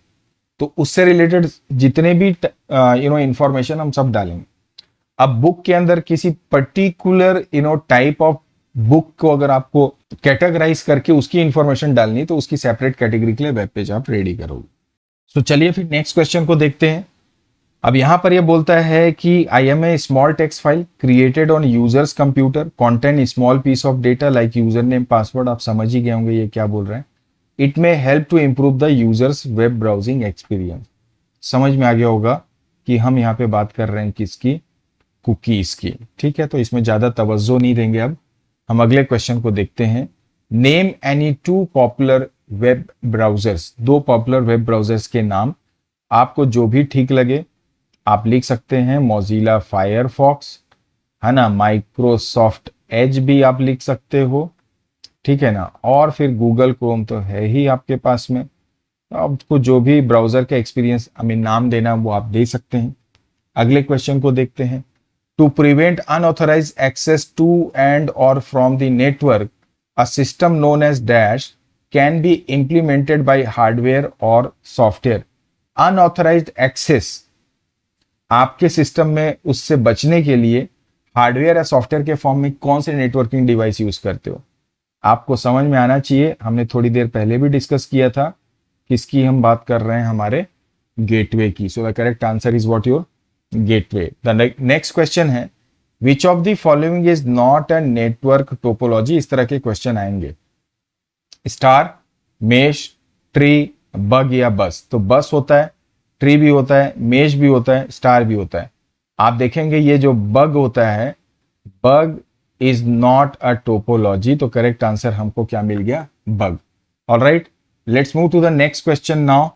तो उससे रिलेटेड जितने भी इंफॉर्मेशन हम सब डालेंगे। अब बुक के अंदर किसी पर्टिकुलर टाइप ऑफ बुक को अगर आपको कैटेगराइज करके उसकी इंफॉर्मेशन डालनी, तो उसकी सेपरेट कैटेगरी के लिए वेब पेज आप रेडी करोगे। तो चलिए फिर नेक्स्ट क्वेश्चन को देखते हैं। अब यहां पर यह बोलता है कि I am a small text file created on users computer content small piece of data like user name password. आप समझ ही गए होंगे ये क्या बोल रहे हैं। It may help to improve the users web browsing experience. समझ में आ गया होगा कि हम यहाँ पे बात कर रहे हैं किसकी, कुकीज की, ठीक है। तो इसमें ज्यादा तवज्जो नहीं देंगे। अब हम अगले क्वेश्चन को देखते हैं। Name any 2 popular web browsers. 2 popular web browsers के नाम, आपको जो भी ठीक लगे आप लिख सकते हैं। मोजिला फायरफॉक्स, है ना, माइक्रोसॉफ्ट एज भी आप लिख सकते हो, ठीक है ना, और फिर गूगल क्रोम तो है ही आपके पास में। तो आपको जो भी ब्राउजर का एक्सपीरियंस नाम देना वो आप दे सकते हैं। अगले क्वेश्चन को देखते हैं। To prevent unauthorized access to and और from the network, a system known as dash can be implemented by hardware और सॉफ्टवेयर। अनऑथराइज्ड एक्सेस आपके सिस्टम में, उससे बचने के लिए हार्डवेयर या सॉफ्टवेयर के फॉर्म में कौन से नेटवर्किंग डिवाइस यूज करते हो, आपको समझ में आना चाहिए। हमने थोड़ी देर पहले भी डिस्कस किया था, किसकी हम बात कर रहे हैं, हमारे गेटवे की। So the correct answer is what, your gateway. The next question है which of the following is not a network topology. इस तरह के क्वेश्चन आएंगे। स्टार, मेश, ट्री, बग या बस। तो बस होता है, ट्री भी होता है, मेश भी होता है, स्टार भी होता है। आप देखेंगे ये जो बग होता है, bug is not a topology. तो करेक्ट आंसर हमको क्या मिल गया, bug. Alright, let's move to the next question now.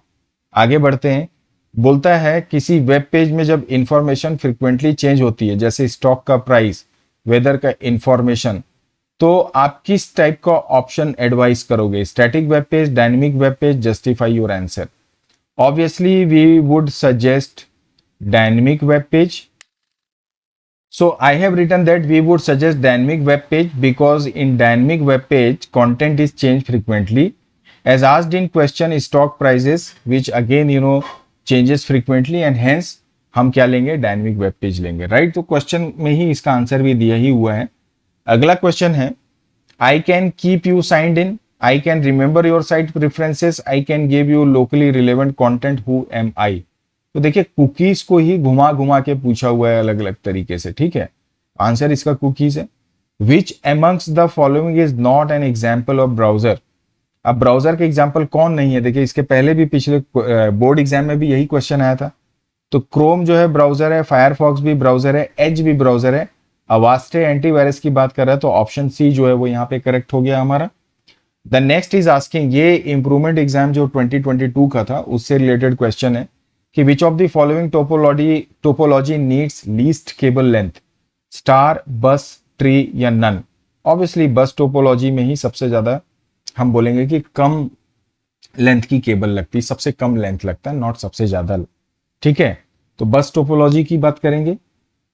आगे बढ़ते हैं। बोलता है किसी वेब पेज में जब इंफॉर्मेशन फ्रिक्वेंटली चेंज होती है, जैसे स्टॉक का प्राइस, वेदर का इंफॉर्मेशन, तो आप किस टाइप का ऑप्शन एडवाइस करोगे, static web page, dynamic web page? Justify your answer. Obviously we would suggest dynamic web page. So I have written that we would suggest dynamic web page because in dynamic web page content is changed frequently. As asked in question, stock prices which again changes frequently and hence हम क्या लेंगे, dynamic web page लेंगे, right. तो question में ही इसका answer भी दिया ही हुआ है। अगला क्वेश्चन है I can keep you signed in, I can remember your site preferences, I can give you locally relevant content, who am I. तो देखिए कुकीज को ही घुमा घुमा के पूछा हुआ है अलग अलग तरीके से, ठीक है। आंसर इसका कुकीज है। Which amongst the following is not an example of browser अब ब्राउजर के एग्जाम्पल कौन नहीं है, देखिए इसके पहले भी पिछले बोर्ड एग्जाम में भी यही क्वेश्चन आया था। तो क्रोम जो है ब्राउजर है, फायरफॉक्स भी ब्राउजर है, एज भी ब्राउजर है, अवास्टे एंटीवायरस की बात कर रहा है, तो ऑप्शन सी जो है वो यहाँ पे करेक्ट हो गया हमारा। द नेक्स्ट इज आस्किंग, ये इंप्रूवमेंट एग्जाम जो 2022 का था उससे रिलेटेड क्वेश्चन है कि which of the following topology needs least cable length, star, बस, ट्री या नन। ऑब्वियसली बस टोपोलॉजी में ही सबसे ज्यादा हम बोलेंगे कि कम लेंथ की केबल लगती है, सबसे कम लेंथ लगता है, नॉट सबसे ज्यादा। ठीक है, तो बस टोपोलॉजी की बात करेंगे।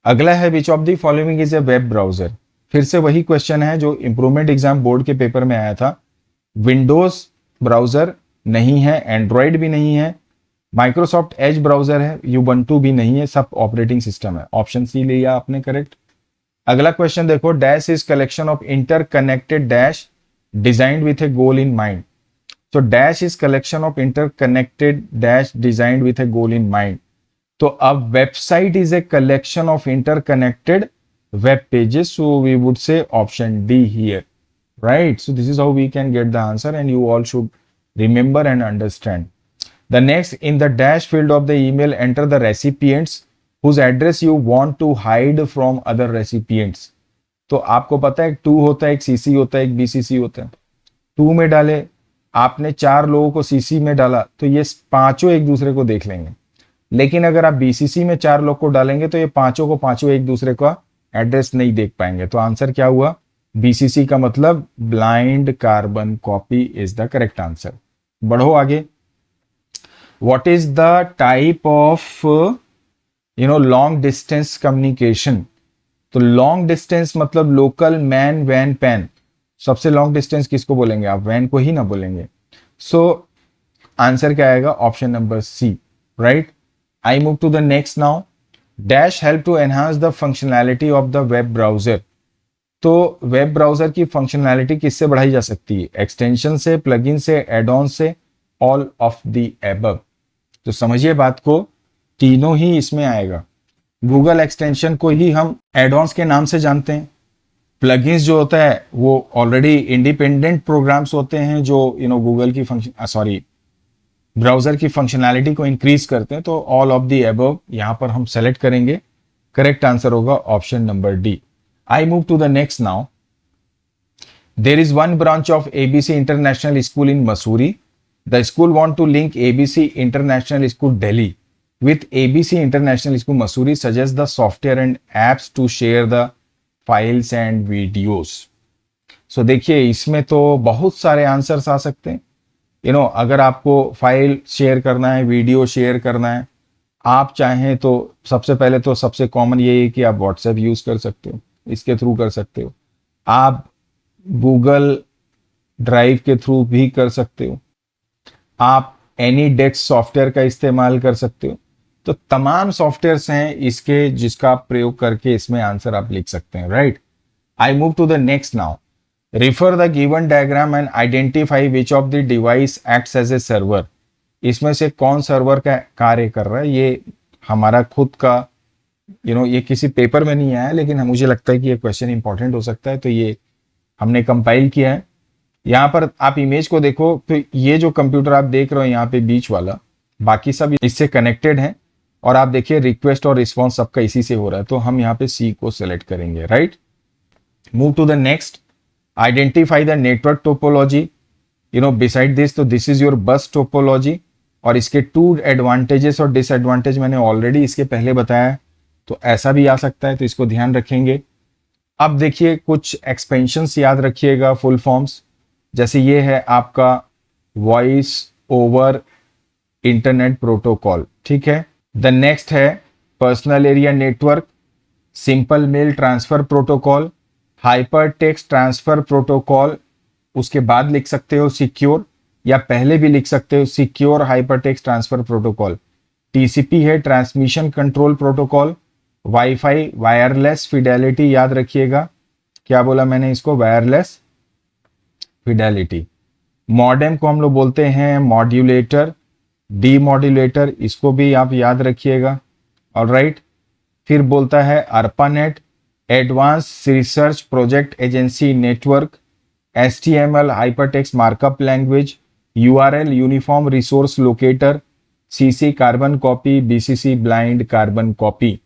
अगला है which of the following is a web browser. फिर से वही क्वेश्चन है जो इंप्रूवमेंट एग्जाम बोर्ड के पेपर में आया था। विंडोज ब्राउजर नहीं है, एंड्रॉइड भी नहीं है, माइक्रोसॉफ्ट एज ब्राउजर है, यूबंटू भी नहीं है, सब ऑपरेटिंग सिस्टम है। ऑप्शन सी लिया आपने करेक्ट। अगला क्वेश्चन देखो, dash is collection of interconnected dash designed with a goal in mind. तो dash is collection of interconnected dash designed with a goal in mind. तो अब website is a collection of interconnected web pages, so we would say option D here, right? So this is how we can get the answer, and you all should remember and understand. The next, in the dash field of the email, enter the recipients whose address you want to hide from other recipients. तो आपको पता है 2 होता है, एक CC होता है, एक BCC होता है। 2 में डाले आपने 4 लोगों को CC में डाला तो ये पांचों एक दूसरे को देख लेंगे, लेकिन अगर आप BCC में 4 लोग को डालेंगे तो ये पांचों एक दूसरे का एड्रेस नहीं देख पाएंगे। तो आंसर क्या हुआ, BCC का मतलब blind carbon copy is the correct answer. बढ़ो आगे। What is the type of long distance communication. तो लॉन्ग डिस्टेंस मतलब लोकल, मैन, वैन, पैन। सबसे लॉन्ग डिस्टेंस किसको बोलेंगे आप, वैन को ही ना बोलेंगे। सो आंसर क्या आएगा, option number C, right. I move to the next now. Dash help to enhance the functionality of the web browser. तो वेब ब्राउजर की फंक्शनैलिटी किससे बढ़ाई जा सकती है, एक्सटेंशन से, प्लगइन से, एड ऑन से, ऑल ऑफ द एबव। तो समझिए बात को, तीनों ही इसमें आएगा। गूगल एक्सटेंशन को ही हम एड ऑन्स के नाम से जानते हैं। प्लगइन्स जो होता है वो ऑलरेडी इंडिपेंडेंट प्रोग्राम्स होते हैं जो गूगल की ब्राउजर की फंक्शनैलिटी को इंक्रीज करते हैं। तो ऑल ऑफ द एबव यहां पर हम सेलेक्ट करेंगे। करेक्ट आंसर होगा option number D. I move to the next now. There is one branch of ABC international school in Mussoorie. The school want to link ABC international school Delhi with ABC International School Mussoorie, suggest the software and apps to share the files and videos. So देखिए इसमें तो बहुत सारे answers आ सकते हैं। अगर आपको file share करना है, वीडियो शेयर करना है, आप चाहें तो सबसे पहले तो सबसे कॉमन यही है कि आप व्हाट्सएप यूज कर सकते हो, इसके थ्रू कर सकते हो। आप गूगल ड्राइव के थ्रू भी कर सकते हो। आप एनी डेस्क सॉफ्टवेयर का इस्तेमाल कर सकते हो। तो तमाम सॉफ्टवेयर्स हैं इसके जिसका आप प्रयोग करके इसमें आंसर आप लिख सकते हैं, right. I move to the next now. Refer the given diagram and identify which of the device acts as a server. इसमें से कौन सर्वर का कार्य कर रहा है, ये हमारा खुद का ये किसी पेपर में नहीं आया, लेकिन मुझे लगता है कि ये क्वेश्चन इंपॉर्टेंट हो सकता है, तो ये हमने कंपाइल किया है। यहाँ पर आप इमेज को देखो तो ये जो कंप्यूटर आप देख रहे हो यहाँ पे बीच वाला, बाकी सब इससे कनेक्टेड है। और आप देखिए रिक्वेस्ट और रिस्पॉन्स सबका इसी से हो रहा है, तो हम यहाँ पे सी को सिलेक्ट करेंगे, right. Move to the next. Identify the network topology. Beside this, तो this is your bus topology. और इसके 2 एडवांटेजेस और डिसएडवांटेज मैंने ऑलरेडी इसके पहले बताया, तो ऐसा भी आ सकता है, तो इसको ध्यान रखेंगे। अब देखिए कुछ एक्सपेंशंस याद रखिएगा, फुल फॉर्म्स। जैसे ये है आपका वॉइस ओवर इंटरनेट प्रोटोकॉल, ठीक है। द नेक्स्ट है personal area network, simple mail transfer protocol, hyper text transfer protocol. उसके बाद लिख सकते हो सिक्योर, या पहले भी लिख सकते हो secure hyper text transfer protocol. TCP है transmission control protocol. WiFi wireless fidelity, याद रखिएगा क्या बोला मैंने इसको, वायरलेस फिडेलिटी। मॉडेम को हम लोग बोलते हैं मॉड्यूलेटर, डीमॉड्यूलेटर, इसको भी आप याद रखिएगा, ऑलराइट। फिर बोलता है ARPANET, advance research project agency network. HTML hypertext markup language, URL uniform resource locator, CC carbon copy, BCC blind carbon copy।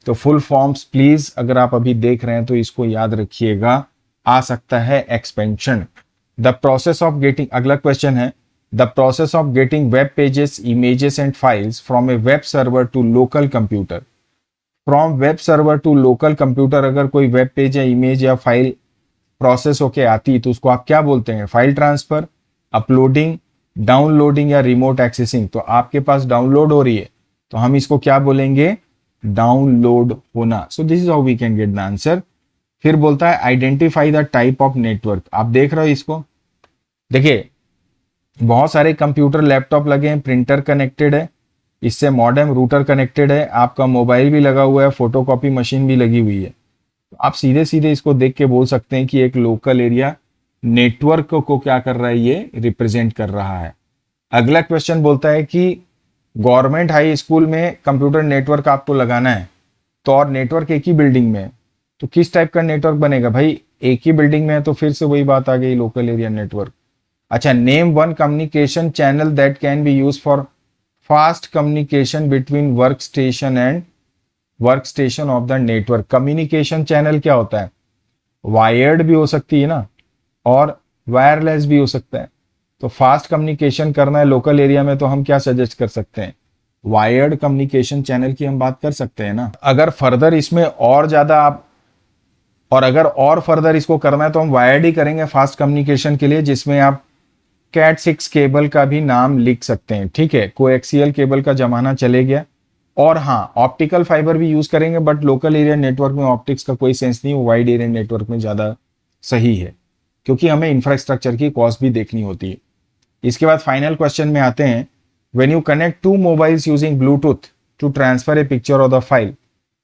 तो फुल फॉर्म्स प्लीज अगर आप अभी देख रहे हैं तो इसको याद रखिएगा, आ सकता है expansion. The process of getting, अगला क्वेश्चन है, the process of getting web pages, images and files from a web server to local computer. From web server to local computer, अगर कोई वेब पेज या इमेज या file process होके आती है तो उसको आप क्या बोलते हैं? फाइल ट्रांसफर, अपलोडिंग, डाउनलोडिंग या रिमोट एक्सेसिंग। तो आपके पास डाउनलोड हो रही है तो हम इसको क्या बोलेंगे? डाउनलोड होना। So this is how we can get the answer. फिर बोलता है identify the type of network. आप देख रहे हो इसको, देखिए बहुत सारे कंप्यूटर लैपटॉप लगे हैं, प्रिंटर कनेक्टेड है, इससे मॉडेम रूटर कनेक्टेड है, आपका मोबाइल भी लगा हुआ है, फोटोकॉपी मशीन भी लगी हुई है। तो आप सीधे सीधे इसको देख के बोल सकते हैं कि एक लोकल एरिया नेटवर्क को क्या कर रहा है? ये रिप्रेजेंट कर रहा है। अगला क्वेश्चन बोलता है कि गवर्नमेंट हाई स्कूल में कंप्यूटर नेटवर्क आपको लगाना है, तो और नेटवर्क एक ही बिल्डिंग में है, तो किस टाइप का नेटवर्क बनेगा? भाई एक ही बिल्डिंग में है तो फिर से वही बात आ गई, लोकल एरिया नेटवर्क। अच्छा, name one communication channel that can B use for fast communication between work station and work station of the network. Communication channel क्या होता है? वायर्ड भी हो सकती है ना, और वायरलेस भी हो सकता है। तो फास्ट कम्युनिकेशन करना है लोकल एरिया में तो हम क्या सजेस्ट कर सकते हैं? वायर्ड कम्युनिकेशन चैनल की हम बात कर सकते हैं ना। अगर फर्दर इसमें और ज्यादा आप, और अगर और फर्दर इसको करना है तो हम वायर्ड ही करेंगे फास्ट कम्युनिकेशन के लिए, जिसमें आप कैट 6 केबल का भी नाम लिख सकते हैं। ठीक है, कोएक्सियल केबल का जमाना चले गया। और हाँ, ऑप्टिकल फाइबर भी यूज करेंगे, बट लोकल एरिया नेटवर्क में ऑप्टिक्स का कोई सेंस नहीं, वाइड एरिया नेटवर्क में ज्यादा सही है, क्योंकि हमें इंफ्रास्ट्रक्चर की कॉस्ट भी देखनी होती है। इसके बाद फाइनल क्वेश्चन में आते हैं, when you connect to mobiles using bluetooth to transfer a picture of the file,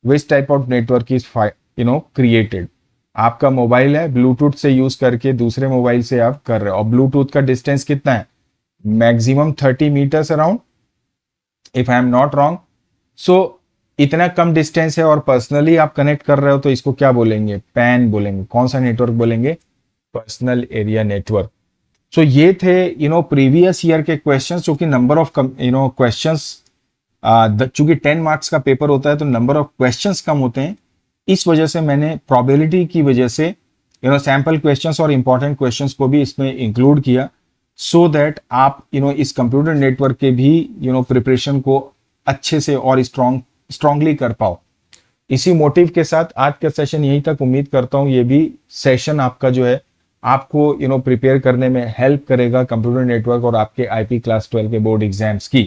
which type of network is created. आपका मोबाइल है, ब्लूटूथ से यूज करके दूसरे मोबाइल से आप कर रहे हो, और ब्लूटूथ का डिस्टेंस कितना है? Maximum 30 metres around, if I am not wrong. So इतना कम डिस्टेंस है और पर्सनली आप कनेक्ट कर रहे हो, तो इसको क्या बोलेंगे? पैन बोलेंगे। कौन सा नेटवर्क बोलेंगे? Personal area network. सो ये थे प्रीवियस ईयर के क्वेश्चंस, जो कि नंबर ऑफ क्वेश्चंस, चूंकि 10 मार्क्स का पेपर होता है तो नंबर ऑफ क्वेश्चंस कम होते हैं, इस वजह से मैंने प्रोबेबिलिटी की वजह से सैंपल क्वेश्चंस और इंपॉर्टेंट क्वेश्चंस को भी इसमें इंक्लूड किया, सो दैट आप इस कंप्यूटर नेटवर्क के भी प्रिपरेशन को अच्छे से और स्ट्रांगली कर पाओ। इसी मोटिव के साथ आज का सेशन यहीं तक। उम्मीद करता हूं ये भी सेशन आपका जो है आपको प्रिपेयर करने में हेल्प करेगा कंप्यूटर नेटवर्क और आपके आईपी क्लास 12 के बोर्ड एग्जाम्स की।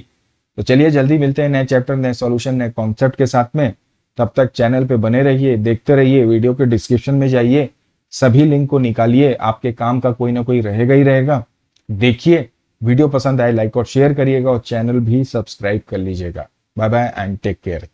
तो चलिए जल्दी मिलते हैं नए चैप्टर, नए सॉल्यूशन, नए कॉन्सेप्ट के साथ में। तब तक चैनल पे बने रहिए, देखते रहिए, वीडियो के डिस्क्रिप्शन में जाइए, सभी लिंक को निकालिए, आपके काम का कोई ना कोई रहेगा ही रहेगा। देखिए, वीडियो पसंद आए लाइक और शेयर करिएगा, और चैनल भी सब्सक्राइब कर लीजिएगा। Bye bye and take care.